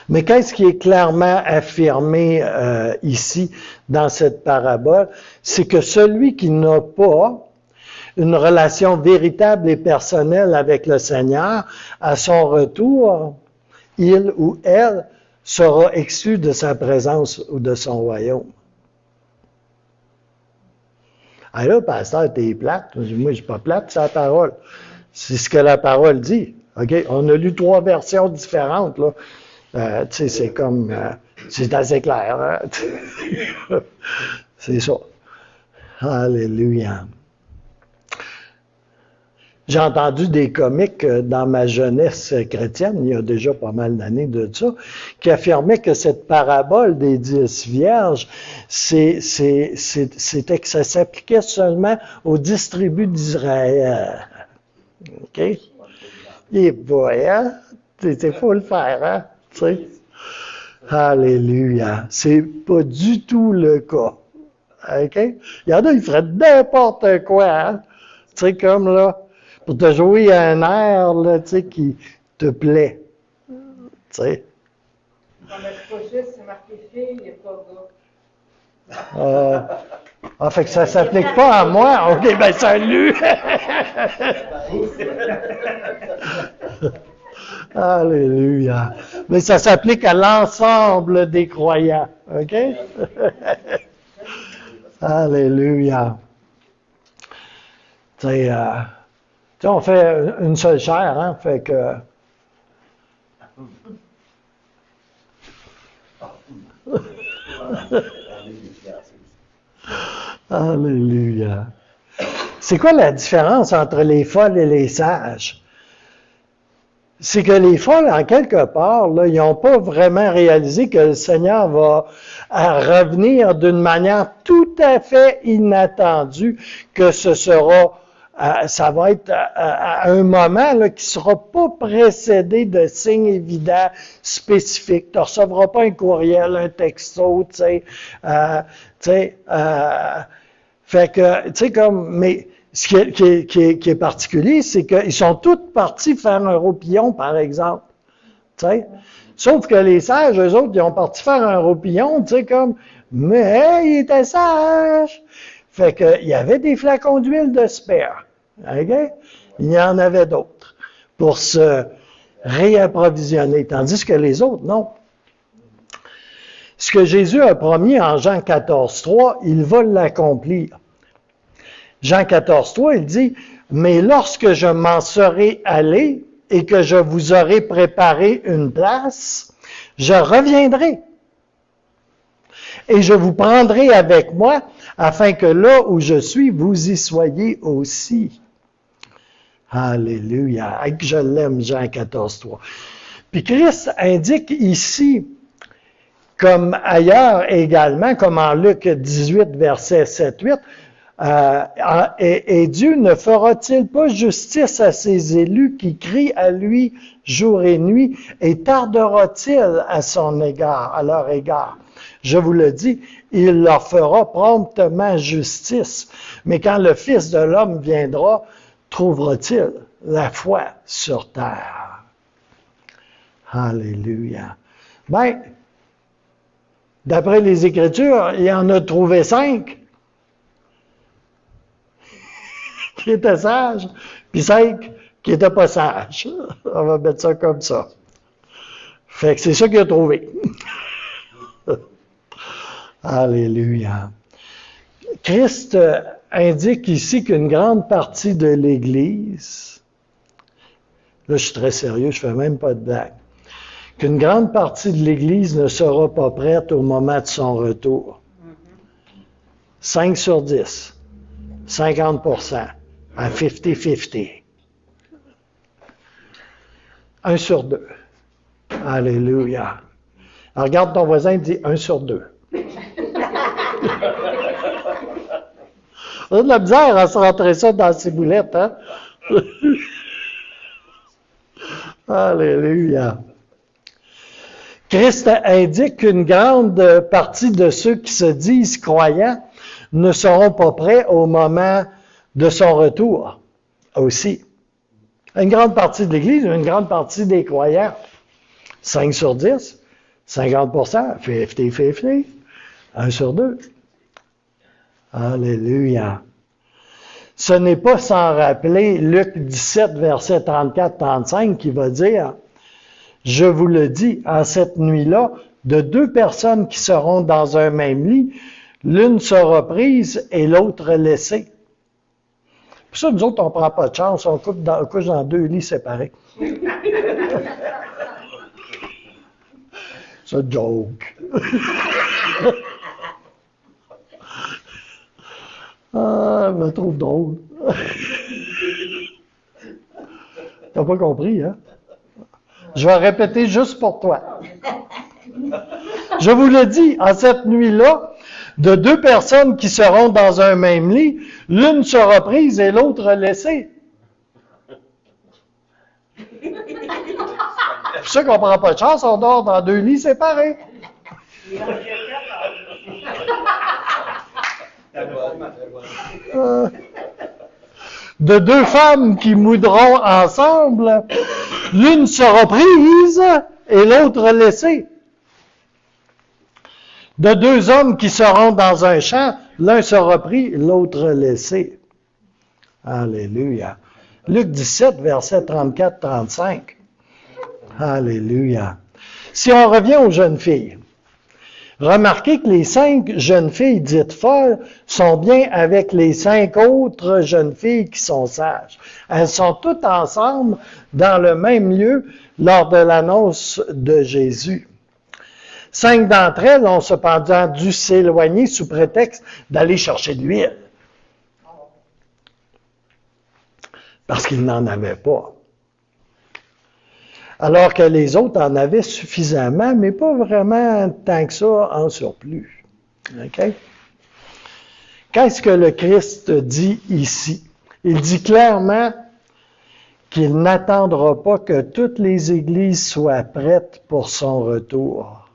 Mais qu'est-ce qui est clairement affirmé ici, dans cette parabole? C'est que celui qui n'a pas une relation véritable et personnelle avec le Seigneur, à son retour, il ou elle sera exclu de sa présence ou de son royaume. Ah là, pasteur, t'es plate. Moi, je ne suis pas plate, c'est la parole. C'est ce que la parole dit. OK? On a lu 3 versions différentes, là. Tu sais, c'est comme... c'est assez clair, hein? C'est ça. Alléluia. J'ai entendu des comiques dans ma jeunesse chrétienne, il y a déjà pas mal d'années de ça, qui affirmaient que cette parabole des 10 vierges, c'était que ça s'appliquait seulement aux 10 tribus d'Israël. OK? Et boy, hein? Il faut le faire, hein? Tu sais? Alléluia. C'est pas du tout le cas. OK? Il y en a, ils feraient n'importe quoi, hein? Tu sais, comme là, pour te jouer un air, là, tu sais, qui te plaît. Tu sais? Dans le projet, c'est marqué fille et pas gars. Fait que ça s'applique pas à moi. OK, ben salut! Alléluia. Mais ça s'applique à l'ensemble des croyants. OK? Alléluia. Tu sais, on fait une seule chair, hein? Fait que... Alléluia. C'est quoi la différence entre les folles et les sages? C'est que les folles, en quelque part, là, ils n'ont pas vraiment réalisé que le Seigneur va revenir d'une manière tout à fait inattendue, que ce sera, ça va être à un moment là, qui ne sera pas précédé de signes évidents spécifiques. Tu ne recevras pas un courriel, un texto, tu sais. Fait que, tu sais, comme, mais ce qui est particulier, c'est qu'ils sont tous partis faire un roupillon, par exemple. Tu sais. Sauf que les sages, eux autres, ils ont parti faire un roupillon, tu sais, comme, mais hey, il était sage! Fait que, il y avait des flacons d'huile de spare. OK? Il y en avait d'autres pour se réapprovisionner, tandis que les autres, non. Ce que Jésus a promis en Jean 14,3, il va l'accomplir. Jean 14,3, il dit, « Mais lorsque je m'en serai allé et que je vous aurai préparé une place, je reviendrai et je vous prendrai avec moi, afin que là où je suis, vous y soyez aussi. » Alléluia. Hey, que je l'aime, Jean 14:3. Puis Christ indique ici, comme ailleurs également, comme en Luc 18, versets 7-8, et Dieu ne fera-t-il pas justice à ses élus qui crient à lui jour et nuit, et tardera-t-il à leur égard? Je vous le dis, il leur fera promptement justice. Mais quand le Fils de l'homme viendra, trouvera-t-il la foi sur terre? Alléluia. Ben, d'après les Écritures, il en a trouvé 5 qui étaient sages, puis 5 qui n'étaient pas sages. On va mettre ça comme ça. Fait que c'est ça qu'il a trouvé. Alléluia. Christ indique ici qu'une grande partie de l'Église, là je suis très sérieux, je ne fais même pas de blague, qu'une grande partie de l'Église ne sera pas prête au moment de son retour. 5 sur 10, 50%, à 50-50. 1 sur 2. Alléluia. Alors, regarde ton voisin et dis 1 sur 2. On a de la misère à se rentrer ça dans ses boulettes, hein? Alléluia. Christ indique qu'une grande partie de ceux qui se disent croyants ne seront pas prêts au moment de son retour aussi. Une grande partie de l'Église, une grande partie des croyants, 5 sur 10, 50%, 50-50, 1 sur 2. Alléluia. Ce n'est pas sans rappeler Luc 17, verset 34-35 qui va dire « Je vous le dis, en cette nuit-là, de 2 personnes qui seront dans un même lit, l'une sera prise et l'autre laissée. » Pour ça, nous autres, on ne prend pas de chance, on couche dans 2 lits séparés. C'est un joke. Ah, je me trouve drôle. T'as pas compris, hein? Je vais répéter juste pour toi. Je vous le dis, en cette nuit-là, de 2 personnes qui seront dans un même lit, l'une sera prise et l'autre laissée. C'est pour ça qu'on ne prend pas de chance, on dort dans 2 lits séparés. De 2 femmes qui moudront ensemble, l'une sera prise et l'autre laissée. De 2 hommes qui seront dans un champ, l'un sera pris, l'autre laissé. Alléluia. Luc 17, verset 34-35. Alléluia. Si on revient aux jeunes filles, remarquez que les 5 jeunes filles dites folles sont bien avec les 5 autres jeunes filles qui sont sages. Elles sont toutes ensemble dans le même lieu lors de l'annonce de Jésus. 5 d'entre elles ont cependant dû s'éloigner sous prétexte d'aller chercher de l'huile. Parce qu'ils n'en avaient pas. Alors que les autres en avaient suffisamment, mais pas vraiment tant que ça en surplus. OK? Qu'est-ce que le Christ dit ici? Il dit clairement qu'il n'attendra pas que toutes les églises soient prêtes pour son retour.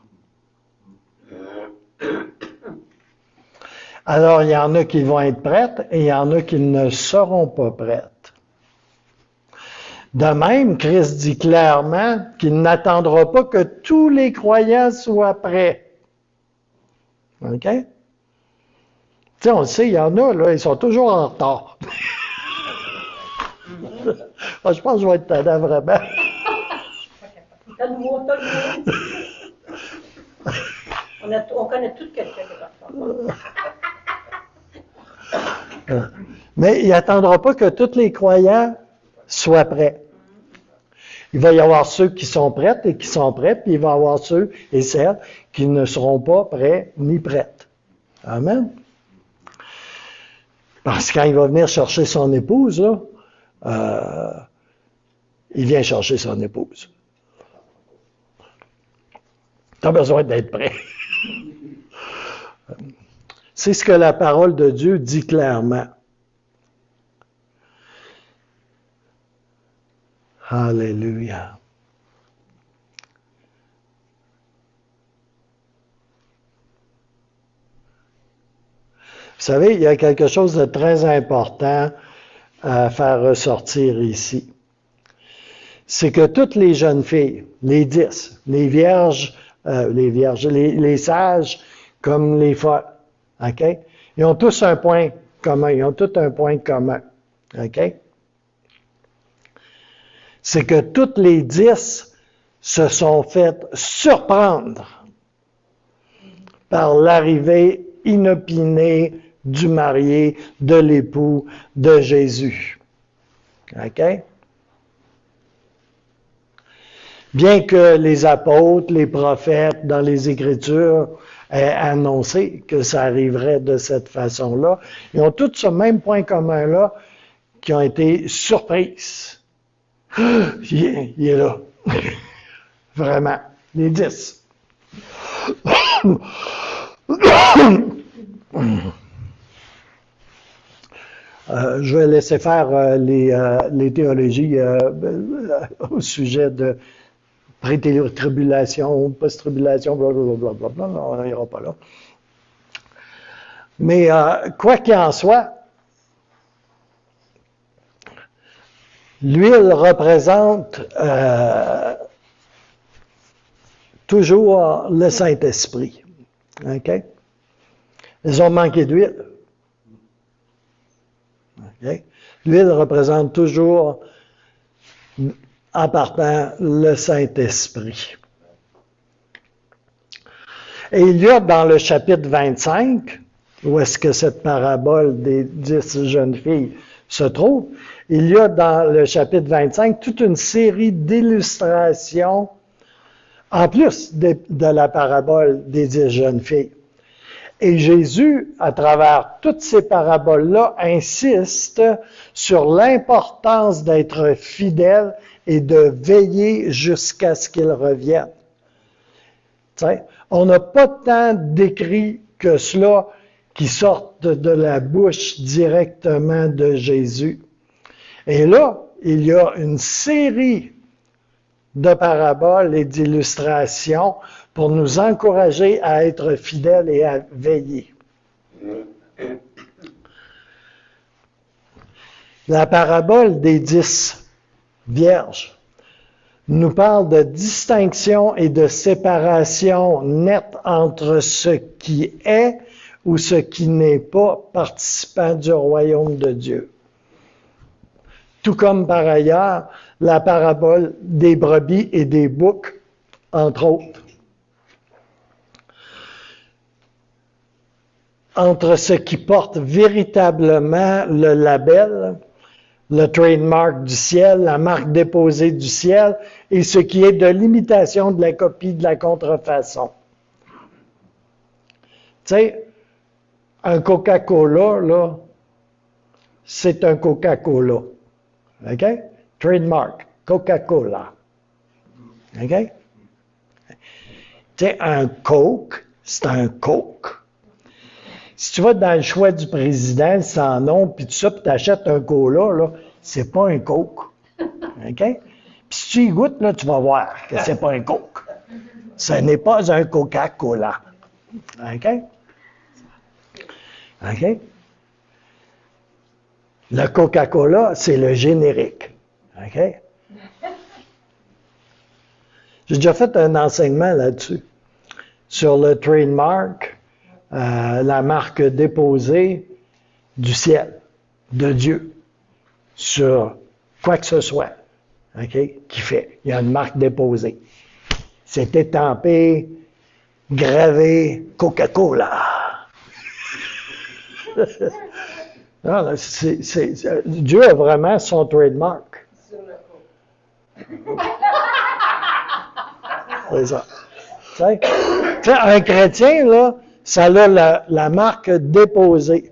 Alors, il y en a qui vont être prêtes et il y en a qui ne seront pas prêtes. De même, Christ dit clairement qu'il n'attendra pas que tous les croyants soient prêts. OK? Tu sais, on le sait, il y en a, là, ils sont toujours en retard. Je pense que je vais être tannant vraiment. On connaît tout quelqu'un qui est en retard. Mais il n'attendra pas que tous les croyants soient prêts. Il va y avoir ceux qui sont prêts et qui sont prêts, puis il va y avoir ceux et celles qui ne seront pas prêts ni prêtes. Amen. Parce que quand il va venir chercher son épouse, là, il vient chercher son épouse. Tu as besoin d'être prêt. C'est ce que la parole de Dieu dit clairement. Alléluia. Vous savez, il y a quelque chose de très important à faire ressortir ici. C'est que toutes les jeunes filles, les 10, les vierges, les sages comme les folles, OK? Ils ont tous un point commun. Ils ont tous un point commun. OK? C'est que toutes les 10 se sont faites surprendre par l'arrivée inopinée du marié, de l'époux de Jésus. OK? Bien que les apôtres, les prophètes, dans les Écritures, aient annoncé que ça arriverait de cette façon-là, ils ont tous ce même point commun-là, qui ont été surprises. Il est là. Vraiment. Les 10. Je vais laisser faire les théologies au sujet de pré-tribulation, post-tribulation, blablabla. On n'ira pas là. Mais quoi qu'il en soit, l'huile représente toujours le Saint-Esprit. OK? Ils ont manqué d'huile. Okay? L'huile représente toujours, en partant, le Saint-Esprit. Et il y a dans le chapitre 25, où est-ce que cette parabole des 10 jeunes filles se trouve, il y a dans le chapitre 25 toute une série d'illustrations, en plus de la parabole des 10 jeunes filles. Et Jésus, à travers toutes ces paraboles-là, insiste sur l'importance d'être fidèle et de veiller jusqu'à ce qu'il revienne. T'sais, on n'a pas tant d'écrits que cela qui sortent de la bouche directement de Jésus. Et là, il y a une série de paraboles et d'illustrations pour nous encourager à être fidèles et à veiller. La parabole des 10 vierges nous parle de distinction et de séparation nette entre ce qui est ou ce qui n'est pas participant du royaume de Dieu. Tout comme par ailleurs, la parabole des brebis et des boucs, entre autres. Entre ce qui porte véritablement le label, le trademark du ciel, la marque déposée du ciel, et ce qui est de l'imitation, de la copie, de la contrefaçon. Tu sais, un Coca-Cola, là, c'est un Coca-Cola. OK? Trademark, Coca-Cola. OK? Tu sais, un Coke, c'est un Coke. Si tu vas dans le choix du président, sans nom, puis tout ça, puis tu achètes un cola, là, c'est pas un Coke. OK? Puis si tu y goûtes, là, tu vas voir que c'est pas un Coke. Ce n'est pas un Coca-Cola. OK? OK? Le Coca-Cola, c'est le générique. OK? J'ai déjà fait un enseignement là-dessus, sur le trademark, la marque déposée du ciel, de Dieu, sur quoi que ce soit, OK, qui fait. Il y a une marque déposée. C'est étampé, gravé, Coca-Cola. Non, Dieu a vraiment son trademark. C'est ça. Tu sais, un chrétien, là, ça a la marque déposée.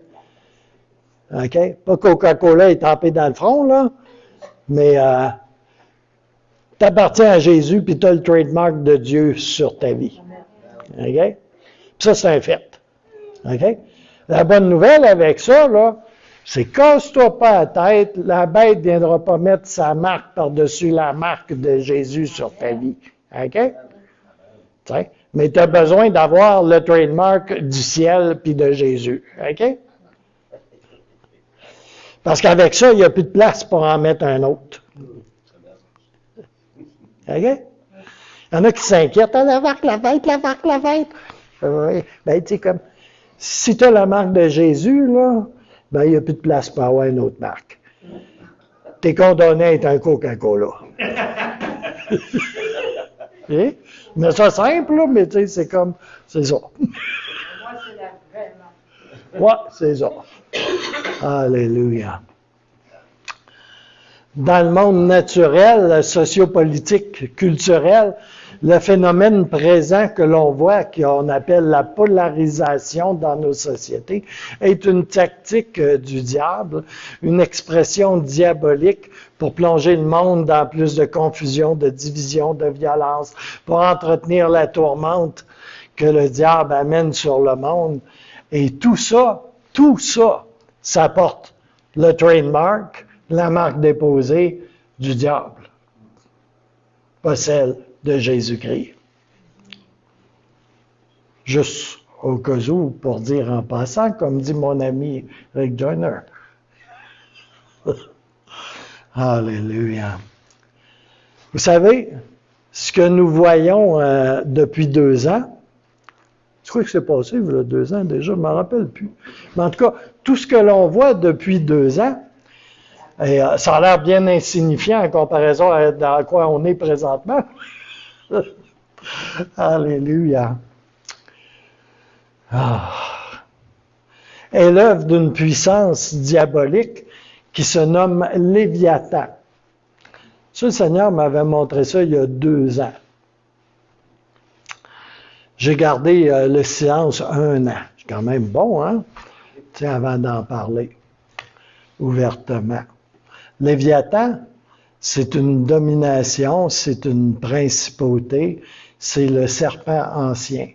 OK? Pas Coca-Cola étampée dans le front, là, Mais tu appartiens à Jésus, puis tu as le trademark de Dieu sur ta vie. OK? Puis ça, c'est un fait. OK? La bonne nouvelle avec ça, là, c'est casse-toi pas la tête, la bête ne viendra pas mettre sa marque par-dessus la marque de Jésus sur ta vie. OK? T'sais? Mais tu as besoin d'avoir le trademark du ciel puis de Jésus. OK? Parce qu'avec ça, il n'y a plus de place pour en mettre un autre. OK? Il y en a qui s'inquiètent. Ah, la marque, la bête. Ben, tu sais, comme, si tu as la marque de Jésus, là, ben, il n'y a plus de place pour avoir une autre marque. Tu es condamné à être un Coca-Cola. Okay? Mais c'est simple, là, mais tu sais, c'est comme, c'est ça. Moi, c'est la vraie marque. Ouais, c'est ça. Alléluia. Dans le monde naturel, sociopolitique, culturel, le phénomène présent que l'on voit, qu'on appelle la polarisation dans nos sociétés, est une tactique du diable, une expression diabolique pour plonger le monde dans plus de confusion, de division, de violence, pour entretenir la tourmente que le diable amène sur le monde. Et tout ça, ça porte le trademark, la marque déposée du diable, pas celle de Jésus-Christ. Juste au cas où, pour dire en passant, comme dit mon ami Rick Joyner. Alléluia. Vous savez, ce que nous voyons depuis 2 ans, je crois que c'est passé, il y a 2 ans déjà, je ne m'en rappelle plus. Mais en tout cas, tout ce que l'on voit depuis 2 ans, et ça a l'air bien insignifiant en comparaison à dans quoi on est présentement. Alléluia. Est l'œuvre d'une puissance diabolique qui se nomme Léviathan. Ça, le Seigneur m'avait montré ça il y a 2 ans. J'ai gardé le silence 1 an. C'est quand même bon, hein? Tu sais, avant d'en parler ouvertement. Léviathan, c'est une domination, c'est une principauté, c'est le serpent ancien.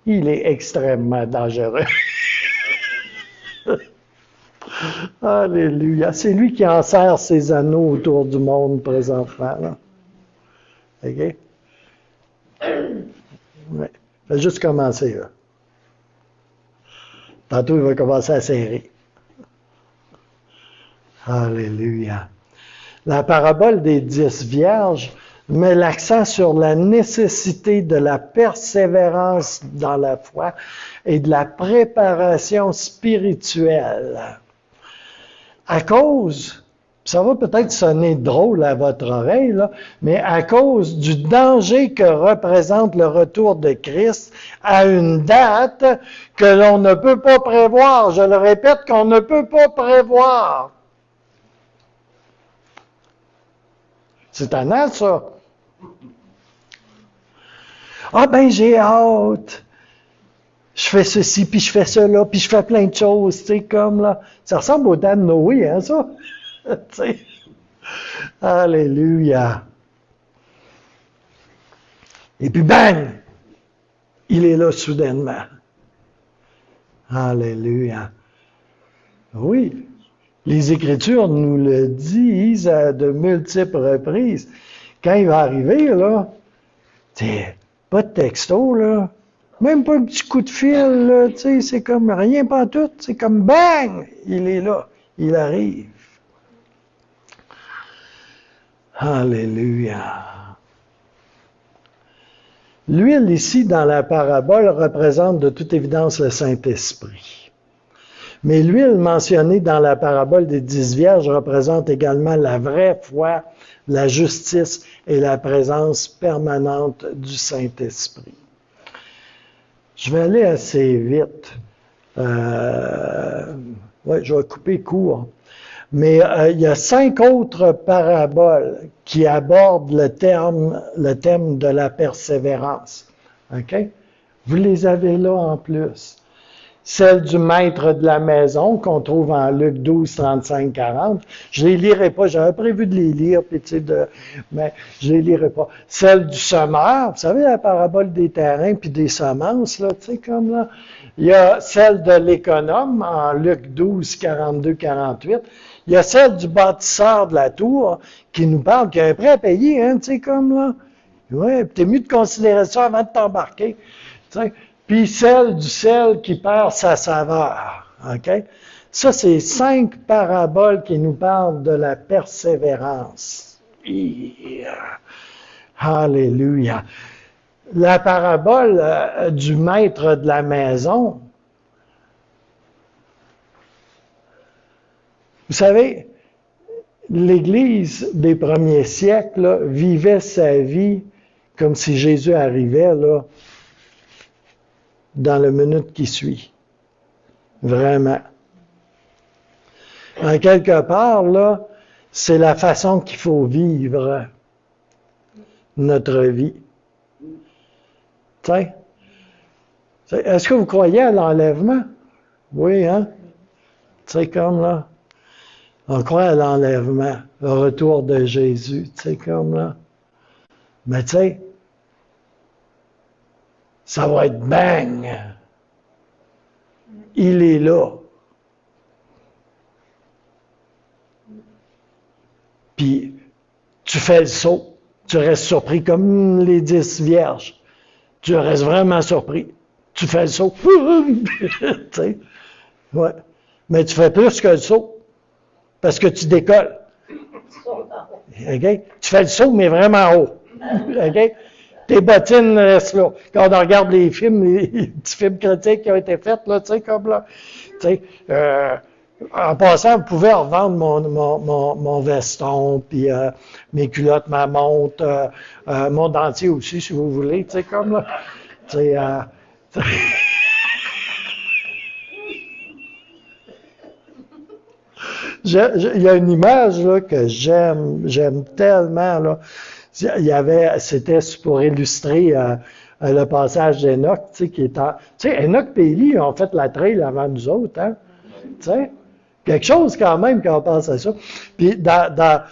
Il est extrêmement dangereux. Alléluia. C'est lui qui enserre ses anneaux autour du monde présentement. Là. OK? Ouais. Il va juste commencer, là. Tantôt, il va commencer à serrer. Alléluia. La parabole des 10 vierges met l'accent sur la nécessité de la persévérance dans la foi et de la préparation spirituelle. À cause, ça va peut-être sonner drôle à votre oreille, là, mais à cause du danger que représente le retour de Christ à une date que l'on ne peut pas prévoir. Je le répète, qu'on ne peut pas prévoir. C'est étonnant, ça. Ah ben, j'ai hâte. Je fais ceci, puis je fais cela, puis je fais plein de choses, tu sais, comme là. Ça ressemble au temps de Noé, hein, ça? Tu sais. Alléluia. Et puis, bang! Il est là soudainement. Alléluia. Oui. Les Écritures nous le disent à de multiples reprises. Quand il va arriver, là, c'est pas de texto, là. Même pas un petit coup de fil, là, tu sais, c'est comme rien pas tout, c'est comme bang! Il est là, il arrive. Alléluia. L'huile ici, dans la parabole, représente de toute évidence le Saint-Esprit. Mais l'huile mentionnée dans la parabole des 10 vierges représente également la vraie foi, la justice et la présence permanente du Saint-Esprit. Je vais aller assez vite. Je vais couper court. Mais il y a 5 autres paraboles qui abordent le thème de la persévérance. OK? Vous les avez là en plus. celle du maître de la maison qu'on trouve en Luc 12, 35, 40. Je les lirai pas, j'avais prévu de les lire, puis mais je les lirai pas. Celle du semeur, vous savez la parabole des terrains puis des semences, là, tu sais, comme là. Il y a celle de l'économe en Luc 12, 42, 48. Il y a celle du bâtisseur de la tour qui nous parle qu'il y a un prêt à payer, hein, tu sais, comme là. Ouais, t'es mieux de considérer ça avant de t'embarquer. Tu sais. Puis celle du sel qui perd sa saveur. OK? Ça, c'est 5 paraboles qui nous parlent de la persévérance. Alléluia. La parabole du maître de la maison. Vous savez, l'Église des premiers siècles là, vivait sa vie comme si Jésus arrivait là, dans la minute qui suit. Vraiment. En quelque part, là, c'est la façon qu'il faut vivre notre vie. T'sais? Est-ce que vous croyez à l'enlèvement? Oui, hein? C'est comme là. On croit à l'enlèvement, le retour de Jésus, tu sais, comme là. Mais tu sais, ça va être bang! Il est là. Puis, tu fais le saut, tu restes surpris comme les 10 vierges. Tu restes vraiment surpris. Tu fais le saut. Tu sais, ouais. Mais tu fais plus que le saut. Parce que tu décolles. Okay? Tu fais le saut, mais vraiment haut. Okay? Tes bottines restent là. Quand on regarde les petits films critiques qui ont été faits, là, tu sais, comme là. Tu sais, en passant, vous pouvez revendre mon veston, puis mes culottes, ma montre, mon dentier aussi, si vous voulez, tu sais, comme là. Tu sais, il y a une image là, que j'aime tellement. Là. C'était pour illustrer le passage d'Enoch, tu sais, qui est en. Tu sais, Enoch et Élie ont fait la trail avant nous autres, hein? Tu sais, quelque chose quand même quand on pense à ça. Puis dans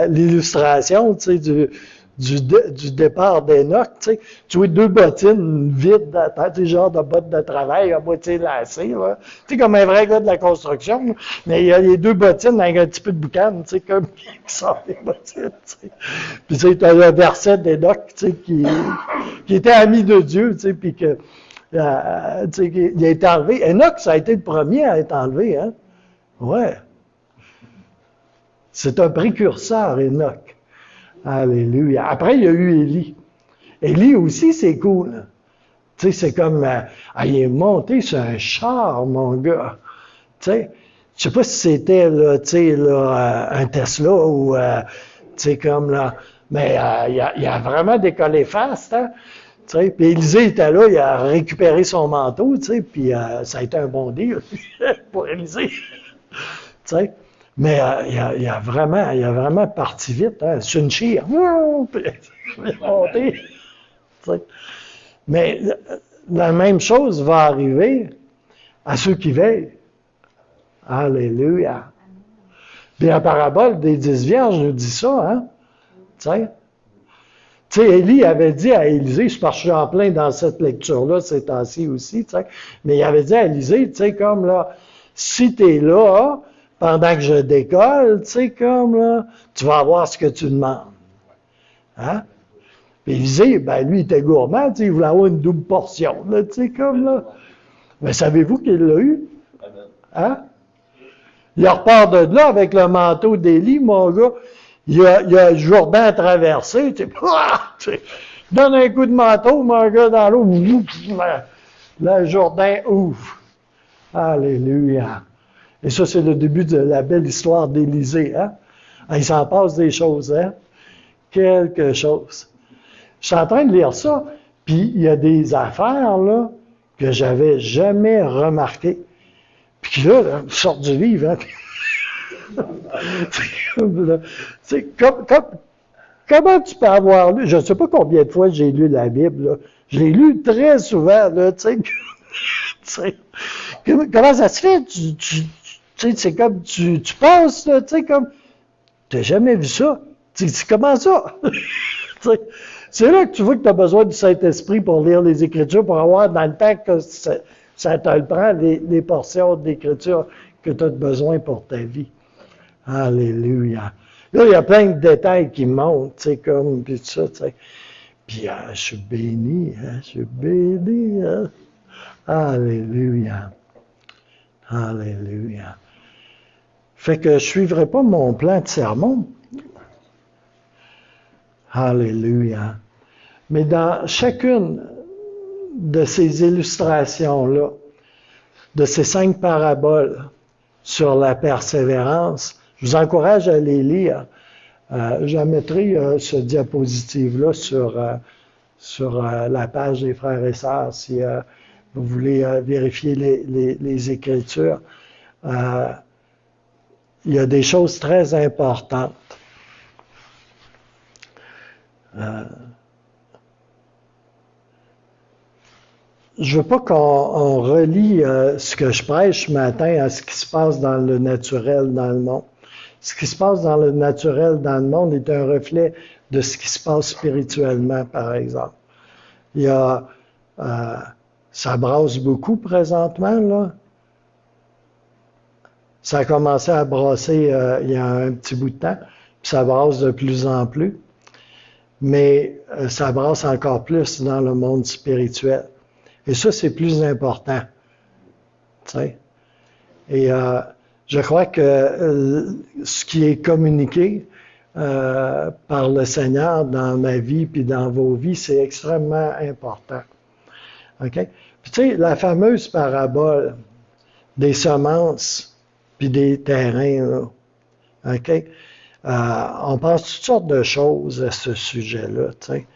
l'illustration, tu sais, du départ d'Enoch, tu sais, tu vois 2 bottines vides, tu sais, genre de bottes de travail à moitié lacées, là. Tu sais, comme un vrai gars de la construction, là. Mais il y a les 2 bottines avec un petit peu de boucan, tu sais, comme qui sort des bottines, tu sais. Puis tu sais, tu as le verset d'Enoch, tu sais, qui était ami de Dieu, tu sais, puis que, tu sais, il a été enlevé. Enoch, ça a été le premier à être enlevé, hein. Ouais. C'est un précurseur, Enoch. Alléluia. Après, il y a eu Élie. Élie aussi, c'est cool. Tu sais, c'est comme, il est monté sur un char, mon gars. Tu sais, je sais pas si c'était, là, tu sais, là, un Tesla ou, tu sais, comme, là, mais il a vraiment décollé fast, hein. Tu sais, puis Élisée était là, il a récupéré son manteau, tu sais, puis ça a été un bon deal pour Élisée. Tu sais. Mais il a vraiment parti vite, hein. C'est une chire. Mais la même chose va arriver à ceux qui veillent. Alléluia. Puis la parabole des 10 vierges nous dit ça, hein. Tu sais, Élie avait dit à Élisée, je suis en plein dans cette lecture-là, ces temps-ci aussi, tu sais, mais il avait dit à Élisée, tu sais, comme là, si tu es là, pendant que je décolle, tu sais, comme là, tu vas avoir ce que tu demandes. Hein? Puis Élisée, ben lui, il était gourmand, tu sais, il voulait avoir une double portion, là, tu sais, comme là. Mais savez-vous qu'il l'a eu? Hein? Il repart de là avec le manteau d'Élie, mon gars. Il y a le Jourdain à traverser, tu sais, donne un coup de manteau, mon gars, dans l'eau, le Jourdain ouvre. Alléluia. Et ça, c'est le début de la belle histoire d'Élisée, hein? Il s'en passe des choses, hein? Quelque chose. Je suis en train de lire ça, puis il y a des affaires, là, que j'avais jamais remarquées. Puis là, je sors du livre, hein? Comment tu peux avoir lu? Je ne sais pas combien de fois j'ai lu la Bible, là. Je l'ai lu très souvent, là, tu sais. sais, comment ça se fait? Tu sais, c'est comme, tu passes, là, tu sais, comme, t'as jamais vu ça? Comment ça? C'est là que tu vois que tu as besoin du Saint-Esprit pour lire les Écritures, pour avoir dans le temps que ça te le prend, les portions d'Écriture que tu as besoin pour ta vie. Alléluia. Là, il y a plein de détails qui montent, tu sais, comme, puis tout ça, tu sais. Puis, je suis béni, je suis béni, Alléluia. Alléluia. Fait que je ne suivrai pas mon plan de sermon. Alléluia. Mais dans chacune de ces illustrations-là, de ces 5 paraboles sur la persévérance, je vous encourage à les lire. Je mettrai ce diapositive-là sur la page des frères et sœurs si vous voulez vérifier les Écritures. Il y a des choses très importantes. Je veux pas qu'on relie ce que je prêche ce matin à ce qui se passe dans le naturel dans le monde. Ce qui se passe dans le naturel dans le monde est un reflet de ce qui se passe spirituellement, par exemple. Il y a, ça brasse beaucoup présentement, là. Ça a commencé à brasser il y a un petit bout de temps, puis ça brasse de plus en plus. Mais ça brasse encore plus dans le monde spirituel. Et ça, c'est plus important. Tu sais. Et je crois que ce qui est communiqué par le Seigneur dans ma vie puis dans vos vies, c'est extrêmement important. OK? Puis tu sais, la fameuse parabole des semences puis des terrains, là. OK? On pense toutes sortes de choses à ce sujet-là, tu sais.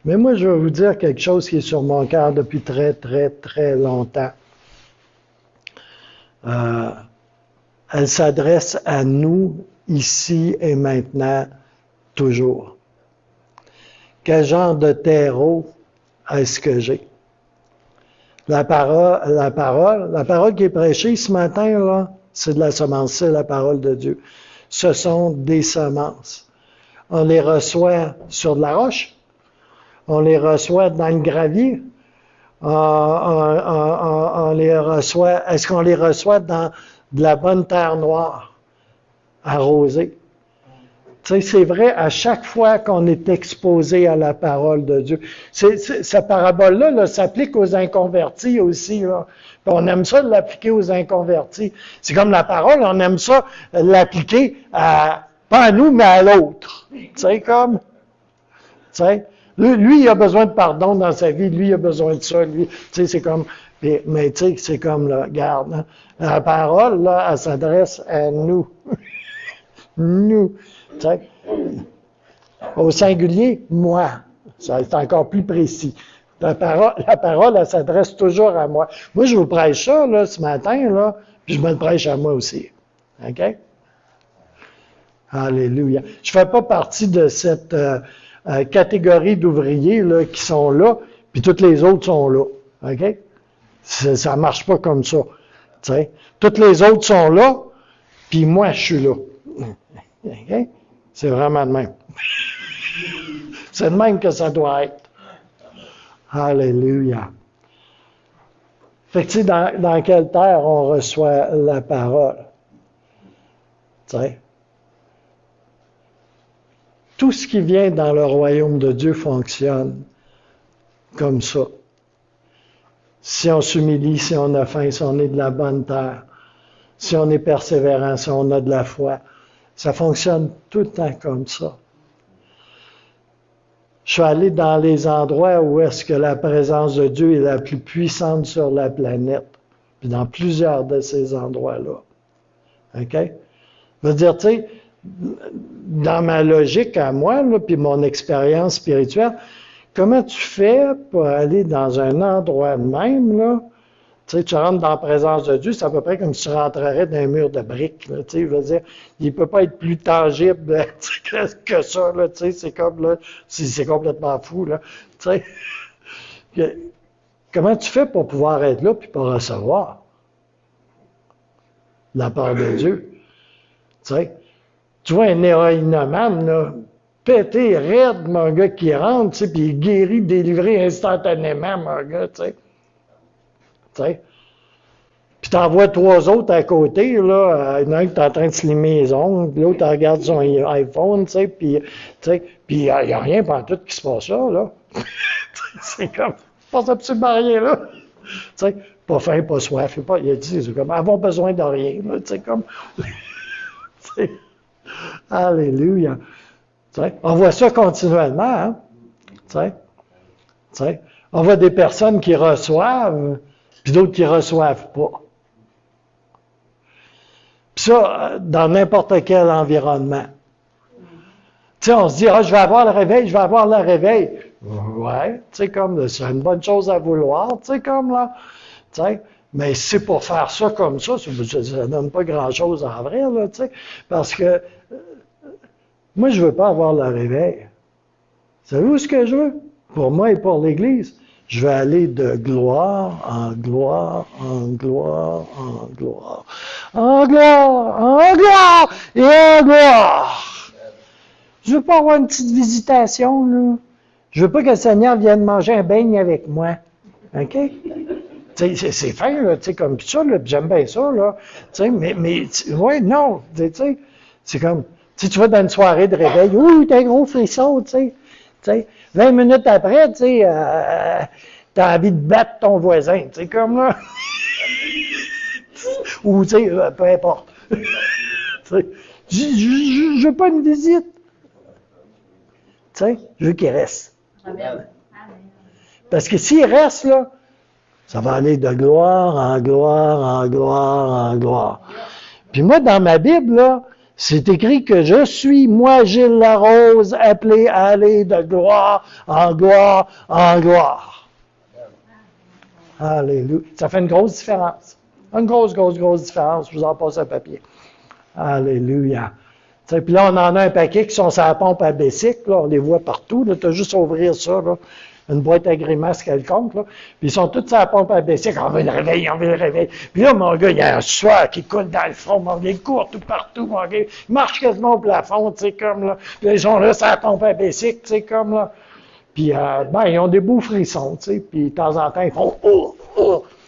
Mais moi, je vais vous dire quelque chose qui est sur mon cœur depuis très, très, très longtemps. Elle s'adresse à nous, ici et maintenant, toujours. Quel genre de terreau est-ce que j'ai? La parole qui est prêchée ce matin, là, c'est de la semence, c'est la parole de Dieu. Ce sont des semences. On les reçoit sur de la roche, on les reçoit dans le gravier, on les reçoit, est-ce qu'on les reçoit dans de la bonne terre noire, arrosée? Tu sais, c'est vrai, à chaque fois qu'on est exposé à la parole de Dieu. Cette parabole-là là, s'applique aux inconvertis aussi. Là. Puis on aime ça de l'appliquer aux inconvertis. C'est comme la parole, on aime ça l'appliquer pas à nous, mais à l'autre. Tu sais, comme... Tu sais, lui, il a besoin de pardon dans sa vie, lui, il a besoin de ça, lui. Tu sais, c'est comme... Mais tu sais, c'est comme, là, regarde, hein, la parole, là, elle s'adresse à nous. Nous. Tu sais, au singulier, moi. C'est encore plus précis. La parole, elle s'adresse toujours à moi. Moi, je vous prêche ça, là, ce matin, là, puis je me le prêche à moi aussi. OK? Alléluia. Je ne fais pas partie de cette catégorie d'ouvriers, là, qui sont là, puis toutes les autres sont là. OK? Ça ne marche pas comme ça. Tu sais, toutes les autres sont là, puis moi, je suis là. OK? C'est vraiment de même. C'est de même que ça doit être. Alléluia. Fait que, tu sais, dans quelle terre on reçoit la parole? Tu sais? Tout ce qui vient dans le royaume de Dieu fonctionne comme ça. Si on s'humilie, si on a faim, si on est de la bonne terre, si on est persévérant, si on a de la foi, ça fonctionne tout le temps comme ça. Je suis allé dans les endroits où est-ce que la présence de Dieu est la plus puissante sur la planète, puis dans plusieurs de ces endroits-là. OK? Je veux dire, tu sais, dans ma logique à moi, là, puis mon expérience spirituelle, comment tu fais pour aller dans un endroit de même, là? Tu sais, tu rentres dans la présence de Dieu, c'est à peu près comme si tu rentrerais dans un mur de briques, là, tu sais, je veux dire, il ne peut pas être plus tangible que ça, là, tu sais, c'est comme, là, c'est complètement fou, là, tu sais. Comment tu fais pour pouvoir être là puis pour recevoir de la part de Dieu? Tu sais, tu vois un héroïnomane, là, pété, raide, mon gars, qui rentre, tu sais, puis il guérit, délivré instantanément, mon gars, tu sais. Tu sais. Puis t'en vois 3 autres à côté, là, il y en a un qui est en train de slimer les ongles, puis l'autre regarde son iPhone, tu sais, puis il n'y a rien pendant tout qui se passe là. C'est comme, il se passe absolument rien, là. Tu sais, pas faim, pas soif, il a dit, c'est comme, avoir besoin de rien, là, tu sais, comme, tu sais, alléluia. Tu sais, on voit ça continuellement, hein, tu sais, on voit des personnes qui reçoivent, puis d'autres qui reçoivent pas. Puis ça, dans n'importe quel environnement. Tu sais, on se dit, je vais avoir le réveil, je vais avoir le réveil. Ouais, tu sais, comme, c'est une bonne chose à vouloir, tu sais, comme là. Tu sais, mais si c'est pour faire ça comme ça ne donne pas grand-chose en vrai, là, tu sais. Parce que, moi, je veux pas avoir le réveil. Savez-vous ce que je veux? Pour moi et pour l'Église. Je vais aller de gloire en gloire, en gloire, en gloire, en gloire, en gloire et en gloire. Je veux pas avoir une petite visitation, là. Je veux pas que le Seigneur vienne manger un beigne avec moi. OK? C'est fin, là, tu sais, comme ça, là, j'aime bien ça, là. Tu sais, mais ouais, non, tu sais, c'est comme, tu vas dans une soirée de réveil, ouh, t'as un gros frisson, tu sais, 20 minutes après, tu sais, t'as envie de battre ton voisin, tu sais, comme là. Ou, tu sais, peu importe. Je veux pas une visite. Tu sais, je veux qu'il reste. Amen. Parce que s'il reste, là, ça va aller de gloire en gloire en gloire en gloire. Puis moi, dans ma Bible, là, c'est écrit que je suis, moi, Gilles Larose, appelé à aller de gloire en gloire en gloire. Alléluia. Ça fait une grosse différence. Une grosse, grosse, grosse différence. Je vous en passe un papier. Alléluia. Puis là, on en a un paquet qui sont sur la pompe à bicycle, là, on les voit partout. Tu as juste à ouvrir ça, là, une boîte à grimaces quelconque. Là, puis ils sont tous sur la pompe à bicycle. On veut le réveil, on veut le réveil. Puis là, mon gars, il y a un sueur qui coule dans le front. Mon gars, il court tout partout. Mon gars, il marche quasiment au plafond, tu sais, comme là. Puis là, ils sont là sur la pompe à bicycle, tu sais, comme là. Puis, ils ont des beaux frissons, tu sais. Puis de temps en temps, ils font « tu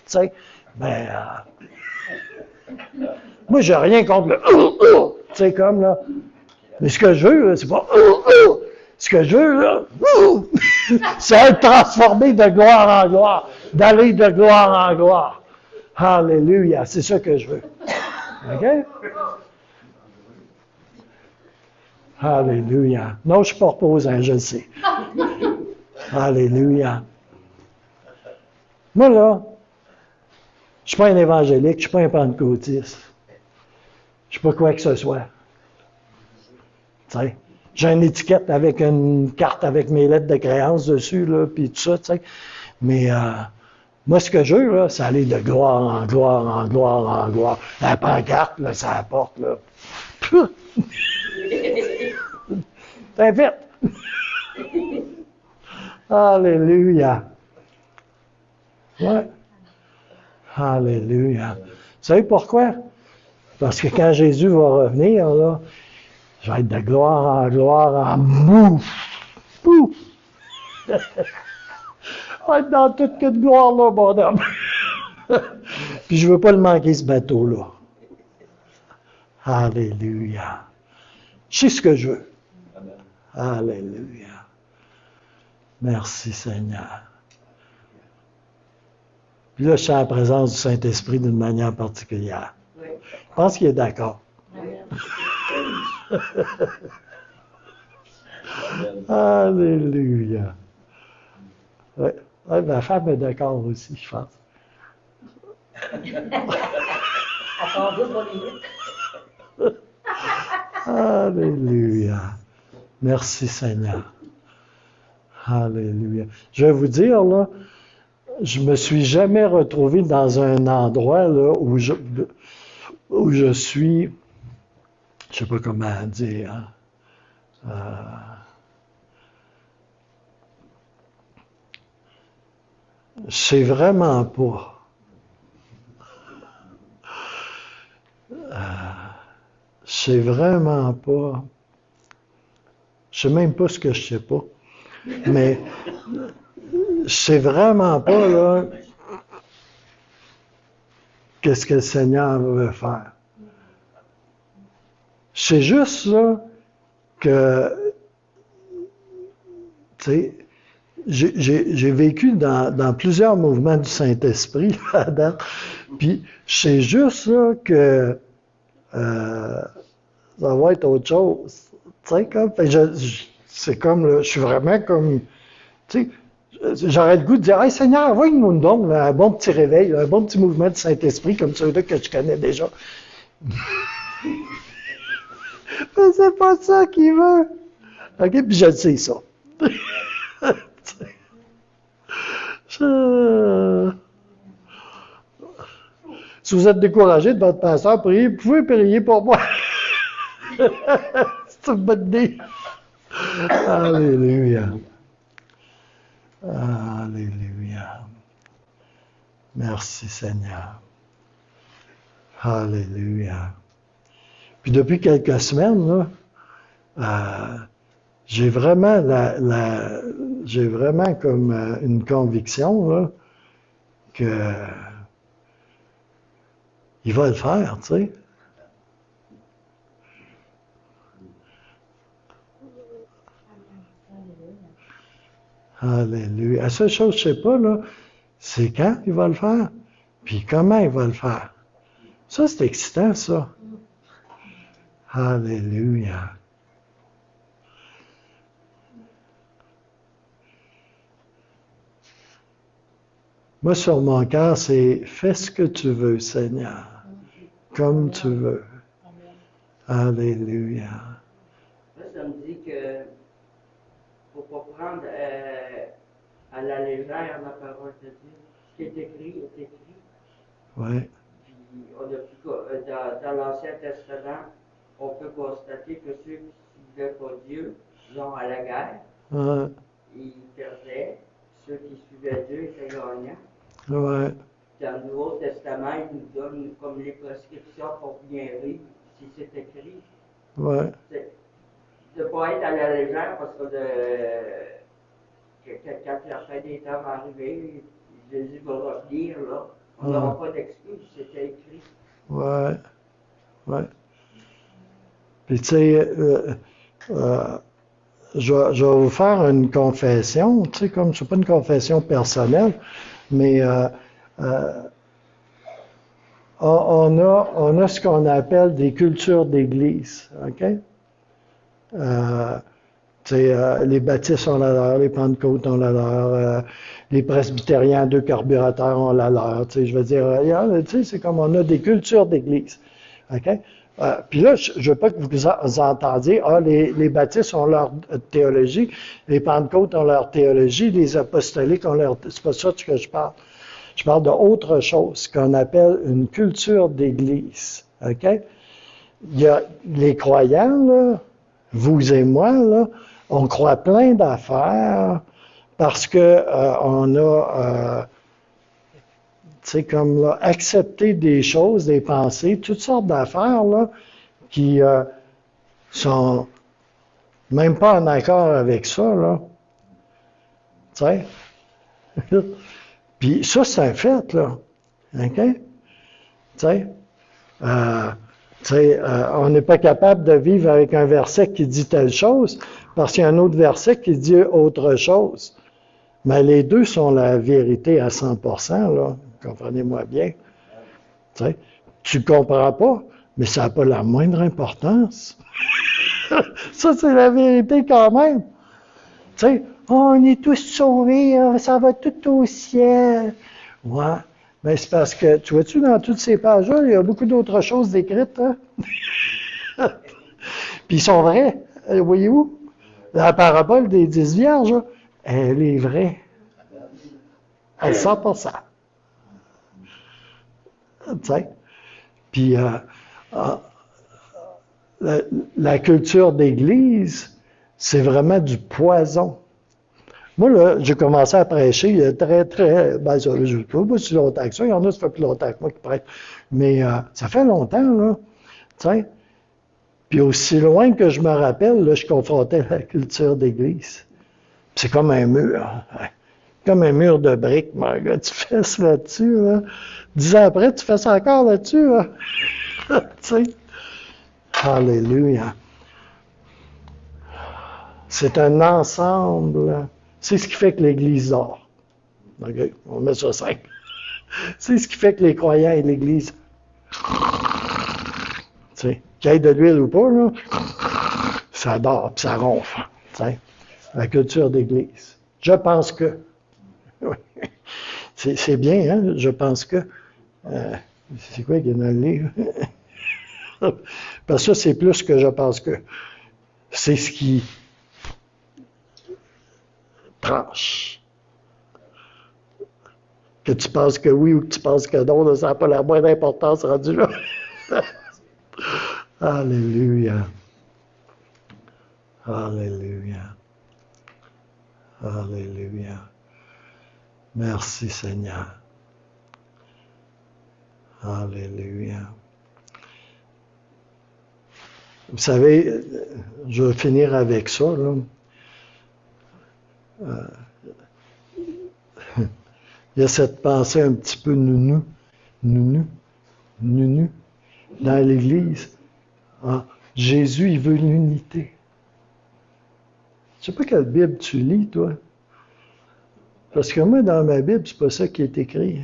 sais. Moi, j'ai rien contre le tu sais, comme là. Mais ce que je veux, c'est pas ce que je veux, là, c'est être transformé de gloire en gloire, d'aller de gloire en gloire. Alléluia, c'est ça que je veux. OK? Alléluia. Non, je ne suis pas reposant, je le sais. Alléluia. Moi, là, je ne suis pas un évangélique, je ne suis pas un pentecôtiste. Je ne suis pas quoi que ce soit. Tu sais, j'ai une étiquette avec une carte avec mes lettres de créance dessus, là, puis tout ça, tu sais. Mais moi, ce que je veux, là, c'est aller de gloire en gloire en gloire en gloire. La pancarte, là, ça apporte, là. C'est fait. Alléluia. Ouais. Alléluia. Vous savez pourquoi? Parce que quand Jésus va revenir, là, je vais être de gloire en gloire en bouf. Bouf. Je vais être dans toute cette gloire-là, mon homme. Puis je ne veux pas le manquer, ce bateau-là. Alléluia. Je sais ce que je veux. Alléluia. Merci, Seigneur. Puis là, je sens la présence du Saint-Esprit d'une manière particulière. Je pense qu'il est d'accord. Alléluia. Ouais. Ouais, ma femme est d'accord aussi, je pense. Alléluia. Merci Seigneur. Alléluia. Je vais vous dire, là, je me suis jamais retrouvé dans un endroit là, où je suis, je sais pas comment dire, c'est vraiment pas. C'est vraiment pas. Je sais même pas ce que je sais pas. Mais c'est vraiment pas là qu'est-ce que le Seigneur veut faire. C'est juste là que, tu sais, j'ai vécu dans plusieurs mouvements du Saint-Esprit à date, puis c'est juste là que ça va être autre chose. Tu sais, comme, c'est comme, là, je suis vraiment comme, tu sais, j'aurais le goût de dire, hey Seigneur, envoie-nous donc là, un bon petit réveil, un bon petit mouvement du Saint-Esprit comme ceux-là que je connais déjà. Mais c'est pas ça qu'il veut. OK, puis je le sais, ça. Si vous êtes découragé de votre pasteur, priez, vous pouvez prier pour moi. C'est une bonne idée. Alléluia. Alléluia. Merci Seigneur. Alléluia. Puis depuis quelques semaines, là, j'ai vraiment j'ai vraiment comme une conviction là, que il va le faire, tu sais. Alléluia. La seule chose que je ne sais pas, là, c'est quand il va le faire, puis comment il va le faire. Ça, c'est excitant, ça. Alléluia. Moi, sur mon cœur, c'est « Fais ce que tu veux, Seigneur, comme tu veux. » Alléluia. Moi, ça me dit que faut pas prendre à la légère la parole de Dieu. Ce qui est écrit est écrit. Oui. Puis on a pu, dans l'Ancien Testament, on peut constater que ceux qui ne suivaient pas Dieu, genre à la guerre, ils perdaient. Ceux qui suivaient Dieu étaient gagnants. Ouais. Dans le Nouveau Testament, il nous donne comme les prescriptions pour bien vivre, si c'est écrit. Ouais. De ne pas être à la légère parce que quand la fin des temps va arriver, Jésus va revenir, là. On n'aura pas d'excuse, c'était écrit. Ouais. Ouais. Puis tu sais, je vais vous faire une confession, tu sais, comme c'est pas une confession personnelle, mais on a ce qu'on appelle des cultures d'église, OK? Les baptistes ont la leur, les pentecôtes ont la leur, les presbytériens, 2 carburateurs ont la leur, je veux dire, c'est comme on a des cultures d'église, OK? Puis là, je ne veux pas que vous entendiez, les baptistes ont leur théologie, les pentecôtes ont leur théologie, les apostoliques ont leur... C'est pas ça que je parle. Je parle d'autre chose, qu'on appelle une culture d'église, OK? Il y a les croyants, là, vous et moi, là, on croit plein d'affaires parce que on a... tu sais, comme là, accepter des choses, des pensées, toutes sortes d'affaires là, qui sont même pas en accord avec ça, là. Tu sais? Puis ça, c'est un fait, là. OK? Tu sais? On n'est pas capable de vivre avec un verset qui dit telle chose parce qu'il y a un autre verset qui dit autre chose. Mais les deux sont la vérité à 100%, là. Comprenez-moi bien. Tu ne comprends pas, mais ça n'a pas la moindre importance. Ça, c'est la vérité quand même. On est tous sauvés, ça va tout au ciel. Ouais, mais c'est parce que, tu vois-tu, dans toutes ces pages-là, il y a beaucoup d'autres choses décrites. Hein? Puis ils sont vrais, voyez-vous? La parabole des 10 vierges, elle est vraie. À 100%. Puis la culture d'église, c'est vraiment du poison. Moi, là, j'ai commencé à prêcher il y a ben, je ne sais pas si longtemps que ça. Il y en a, ça fait plus longtemps que moi qui prête. Mais ça fait longtemps, là. Tu sais. Puis aussi loin que je me rappelle, là, je confrontais la culture d'église. C'est comme un mur. Hein. Comme un mur de briques, mon gars. Tu fais ça là-dessus, là. 10 ans après, tu fais ça encore là-dessus, là. Tu sais. Alléluia. C'est un ensemble. C'est ce qui fait que l'Église dort. OK, on met ça simple. C'est ce qui fait que les croyants et l'Église, tu sais, qu'il y ait de l'huile ou pas, là, ça dort, puis ça ronfle. Tu sais, la culture d'Église. Je pense que. C'est bien, hein? Je pense que. C'est quoi qu'il y a dans le livre? Parce que ça, c'est plus que je pense que. C'est ce qui tranche. Que tu penses que oui ou que tu penses que non, là, ça n'a pas la moindre importance rendu là. Alléluia. Alléluia. Alléluia. Merci Seigneur. Alléluia. Vous savez, je vais finir avec ça, là. Il y a cette pensée un petit peu nounou dans l'Église. Ah, Jésus, il veut l'unité. Je ne sais pas quelle Bible tu lis, toi. Parce que moi, dans ma Bible, c'est pas ça qui est écrit.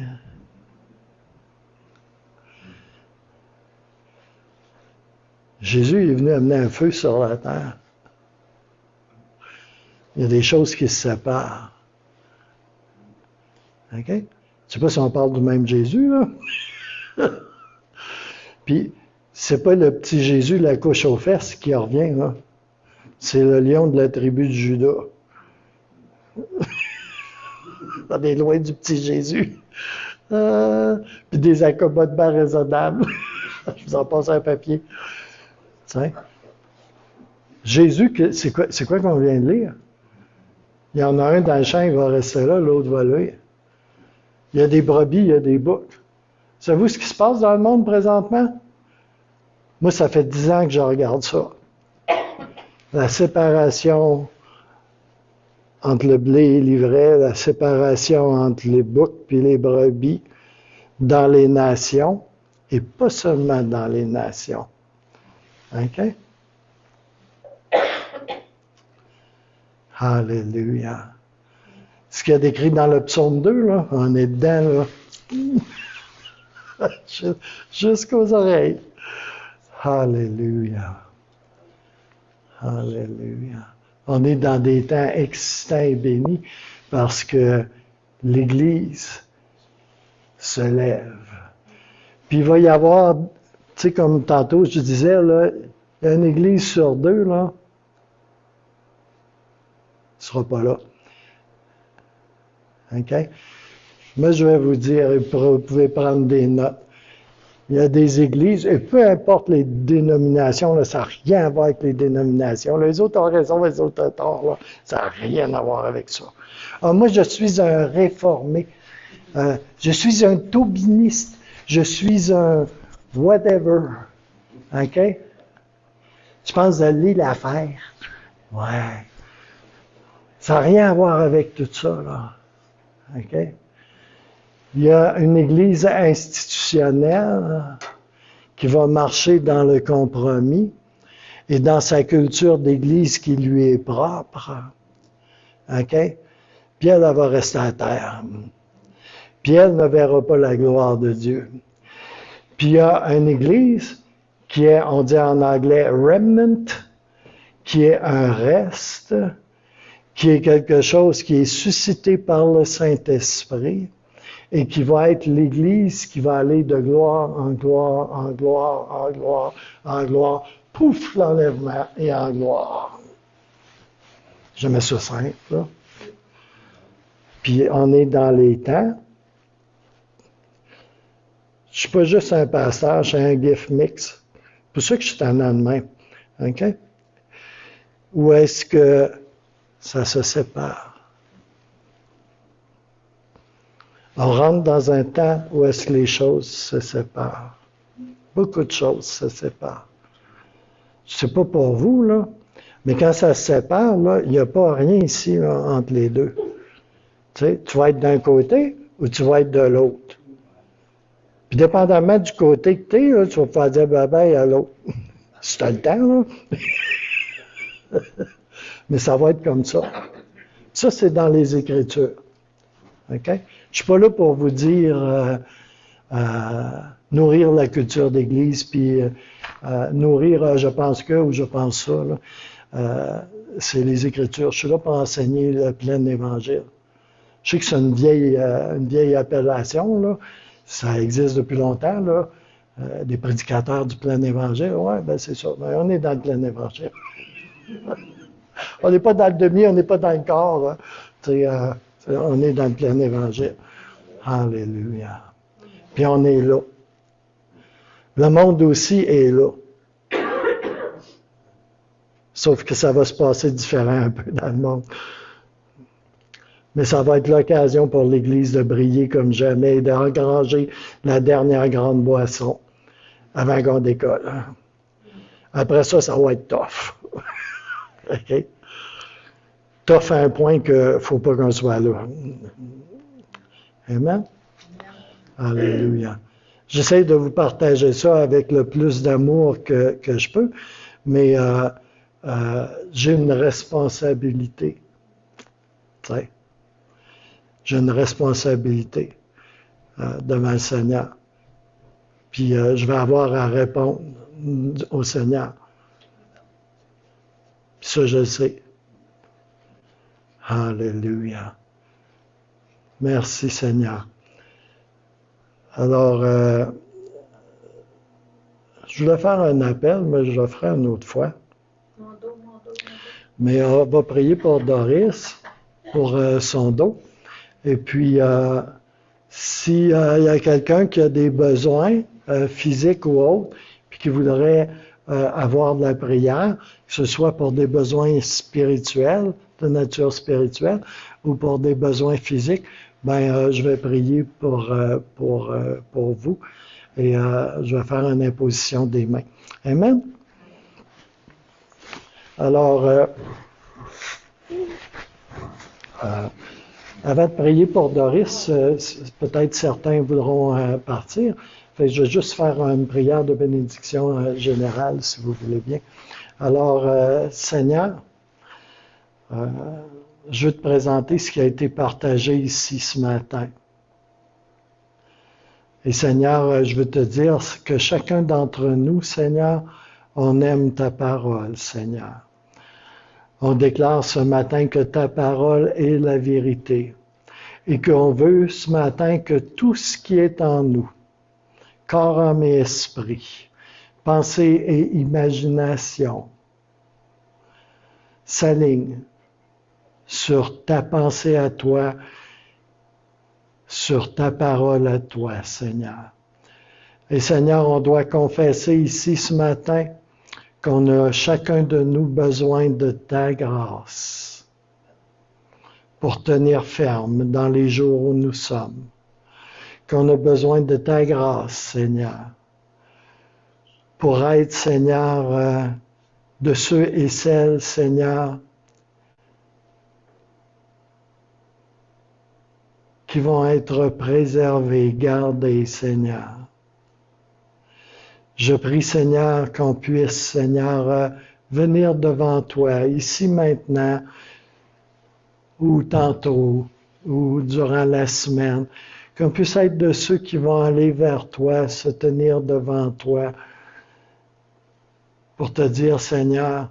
Jésus est venu amener un feu sur la terre. Il y a des choses qui se séparent. OK? Je ne sais pas si on parle du même Jésus, là. Puis, c'est pas le petit Jésus, la couche aux fesses, qui revient, là. C'est le lion de la tribu de Judas. On est loin du petit Jésus. Puis des accommodements raisonnables. Je vous en passe un papier. Tiens. Jésus, c'est quoi qu'on vient de lire? Il y en a un dans le champ, il va rester là, l'autre va lire. Il y a des brebis, il y a des boucs. Savez-vous ce qui se passe dans le monde présentement? Moi, ça fait 10 ans que je regarde ça. La séparation entre le blé et l'ivraie, la séparation entre les boucs et les brebis dans les nations, et pas seulement dans les nations. OK? Alléluia. Ce qu'il y a décrit dans le psaume 2, là, on est dedans, là. Jusqu'aux oreilles. Alléluia. Alléluia. On est dans des temps excitants et bénis parce que l'Église se lève. Puis il va y avoir, tu sais, comme tantôt je disais, là, il y a une Église sur 2, là, ne sera pas là. OK? Moi, je vais vous dire, vous pouvez prendre des notes. Il y a des églises, et peu importe les dénominations, là, ça n'a rien à voir avec les dénominations. Les autres ont raison, les autres ont tort. Là. Ça n'a rien à voir avec ça. Alors, moi, je suis un réformé. Je suis un tobiniste. Je suis un whatever. OK? Je pense d'aller l'affaire. Ouais. Ça n'a rien à voir avec tout ça, là. OK? Il y a une église institutionnelle qui va marcher dans le compromis et dans sa culture d'église qui lui est propre. OK? Puis elle va rester à terre. Puis elle ne verra pas la gloire de Dieu. Puis il y a une église qui est, on dit en anglais, remnant, qui est un reste, qui est quelque chose qui est suscité par le Saint-Esprit, et qui va être l'Église qui va aller de gloire en gloire, en gloire, en gloire, en gloire, pouf, l'enlèvement et en gloire. Je mets ça simple, là. Puis on est dans les temps. Je ne suis pas juste un pasteur, je suis un gift mix. C'est pour ça que je suis en allemand. OK? Où est-ce que ça se sépare? On rentre dans un temps où est-ce que les choses se séparent. Beaucoup de choses se séparent. Je ne sais pas pour vous, là, mais quand ça se sépare, là, il n'y a pas rien ici là, entre les deux. Tu sais, tu vas être d'un côté ou tu vas être de l'autre. Puis dépendamment du côté que tu es, tu vas pouvoir dire bye-bye à l'autre. Si tu as le temps, là. Mais ça va être comme ça. Ça, c'est dans les Écritures. OK? Je ne suis pas là pour vous dire nourrir la culture d'Église, puis nourrir je pense que ou je pense ça. Là. C'est les Écritures. Je suis là pour enseigner le plein Évangile. Je sais que c'est une vieille appellation, là. Ça existe depuis longtemps, là. Des prédicateurs du plein Évangile. Ouais, ben c'est ça. Ben, on est dans le plein Évangile. On n'est pas dans le demi, on n'est pas dans le quart. Hein. On est dans le plein Évangile. Alléluia. Puis on est là. Le monde aussi est là. Sauf que ça va se passer différent un peu dans le monde. Mais ça va être l'occasion pour l'Église de briller comme jamais et d'engranger la dernière grande boisson avant qu'on décolle. Hein. Après ça, ça va être tough. OK? Tough à un point qu'il ne faut pas qu'on soit là. Amen? Alléluia. J'essaie de vous partager ça avec le plus d'amour que je peux, mais j'ai une responsabilité. Tu sais? J'ai une responsabilité devant le Seigneur. Puis je vais avoir à répondre au Seigneur. Puis ça, je le sais. Alléluia. Merci Seigneur. Alors, je voulais faire un appel, mais je le ferai une autre fois. Mais on va prier pour Doris, pour son dos. Et puis, s'il y a quelqu'un qui a des besoins physiques ou autres, puis qui voudrait avoir de la prière, que ce soit pour des besoins spirituels, de nature spirituelle, ou pour des besoins physiques, ben je vais prier pour vous et je vais faire une imposition des mains. Amen? Alors, avant de prier pour Doris, peut-être certains voudront partir. Fait, je vais juste faire une prière de bénédiction générale, si vous voulez bien. Alors, Seigneur, je veux te présenter ce qui a été partagé ici ce matin. Et Seigneur, je veux te dire que chacun d'entre nous, Seigneur, on aime ta parole, Seigneur. On déclare ce matin que ta parole est la vérité et qu'on veut ce matin que tout ce qui est en nous, corps, âme et esprit, pensée et imagination, s'aligne sur ta pensée à toi, sur ta parole à toi, Seigneur. Et Seigneur, on doit confesser ici ce matin qu'on a chacun de nous besoin de ta grâce pour tenir ferme dans les jours où nous sommes. Qu'on a besoin de ta grâce, Seigneur, pour être, Seigneur, de ceux et celles, Seigneur, qui vont être préservés, gardés, Seigneur. Je prie, Seigneur, qu'on puisse, Seigneur, venir devant toi, ici maintenant, ou tantôt, ou durant la semaine, qu'on puisse être de ceux qui vont aller vers toi, se tenir devant toi, pour te dire, Seigneur,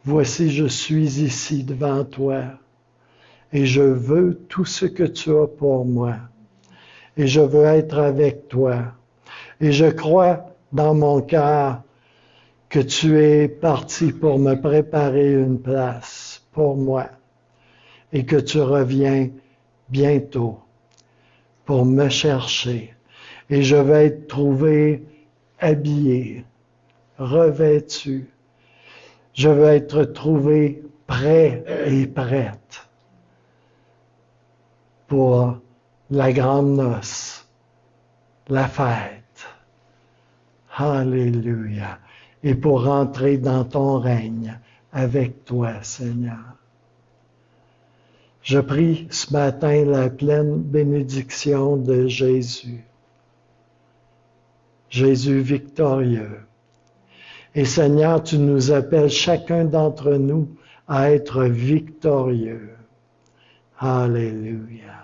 voici, je suis ici devant toi, et je veux tout ce que tu as pour moi, et je veux être avec toi. Et je crois dans mon cœur que tu es parti pour me préparer une place pour moi et que tu reviens bientôt pour me chercher. Et je vais être trouvé habillé, revêtu. Je vais être trouvé prêt et prête pour la grande noce, la fête. Alléluia. Et pour rentrer dans ton règne avec toi, Seigneur. Je prie ce matin la pleine bénédiction de Jésus. Jésus victorieux. Et Seigneur, tu nous appelles chacun d'entre nous à être victorieux. Alléluia.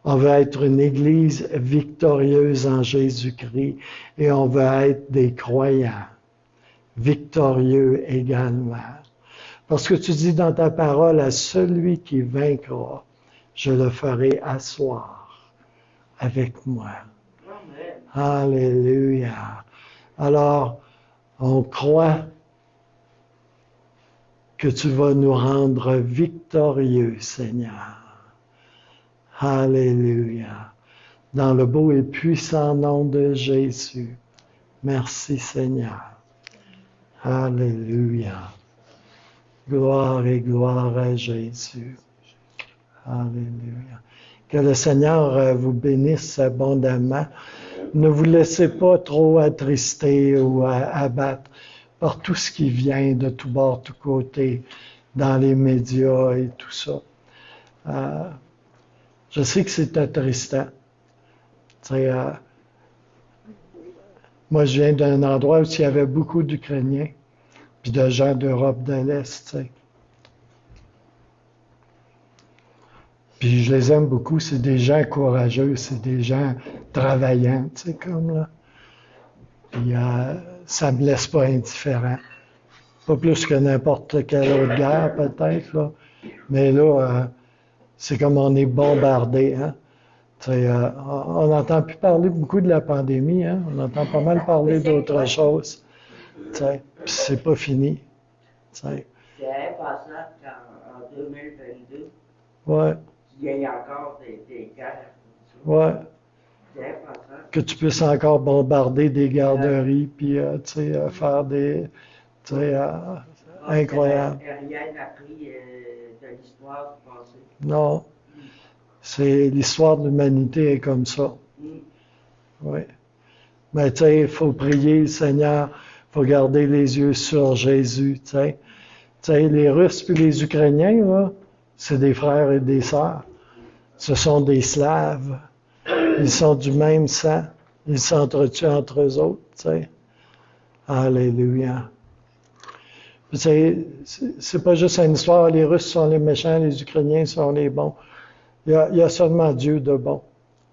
On veut être une Église victorieuse en Jésus-Christ et on veut être des croyants victorieux également. Parce que tu dis dans ta parole, à celui qui vaincra, je le ferai asseoir avec moi. Alléluia. Alors, on croit que tu vas nous rendre victorieux, Seigneur. Alléluia. Dans le beau et puissant nom de Jésus. Merci, Seigneur. Alléluia. Gloire et gloire à Jésus. Alléluia. Que le Seigneur vous bénisse abondamment. Ne vous laissez pas trop attrister ou abattre par tout ce qui vient de tous bords, tous côtés, dans les médias et tout ça. Je sais que c'est attristant. Moi, je viens d'un endroit où il y avait beaucoup d'Ukrainiens, puis de gens d'Europe de l'Est. Puis je les aime beaucoup, c'est des gens courageux, c'est des gens travaillants, comme là. Puis ça me laisse pas indifférent. Pas plus que n'importe quelle autre guerre, peut-être, là. Mais là, c'est comme on est bombardé, hein. On n'entend plus parler beaucoup de la pandémie, hein. On entend pas mal parler d'autres choses. Puis c'est pas fini. C'est impossible qu'en 2022, ouais. qu'il y ait encore des guerres. Ouais. C'est impossible. Que tu puisses encore bombarder des garderies, puis faire des... incroyable. Rien appris de l'histoire du passé. Non. C'est l'histoire de l'humanité est comme ça. Oui. Mais tu sais, il faut prier le Seigneur, il faut garder les yeux sur Jésus, tu sais. Tu sais, les Russes et les Ukrainiens, là, c'est des frères et des sœurs. Ce sont des Slaves. Ils sont du même sang. Ils s'entretuent entre eux autres, tu sais. Alléluia. Tu sais, c'est pas juste une histoire, les Russes sont les méchants, les Ukrainiens sont les bons. Il y a seulement Dieu de bon.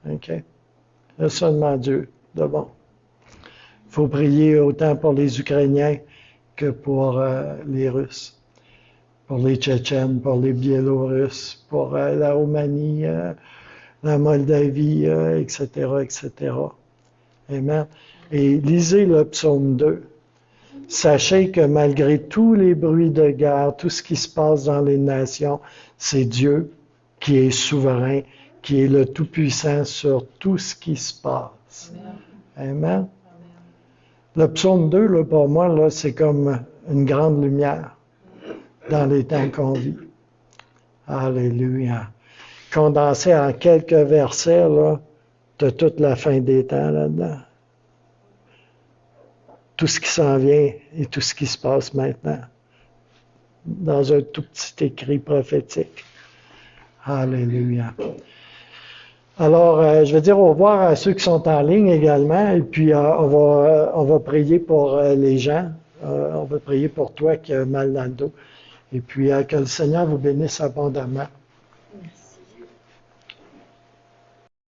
OK? Il y a seulement Dieu de bon. Il faut prier autant pour les Ukrainiens que pour les Russes, pour les Tchétchènes, pour les Biélorusses, pour la Roumanie, la Moldavie, etc., etc. Amen. Et lisez le psaume 2. Sachez que malgré tous les bruits de guerre, tout ce qui se passe dans les nations, c'est Dieu qui est souverain, qui est le Tout-Puissant sur tout ce qui se passe. Amen. Amen. Le psaume 2, là, pour moi, là, c'est comme une grande lumière dans les temps qu'on vit. Alléluia. Condensé en quelques versets, là, de toute la fin des temps là-dedans. Tout ce qui s'en vient et tout ce qui se passe maintenant. Dans un tout petit écrit prophétique. Alléluia. Alors, je vais dire au revoir à ceux qui sont en ligne également, et puis on va prier pour les gens. On va prier pour toi qui as mal dans le dos. Et puis que le Seigneur vous bénisse abondamment.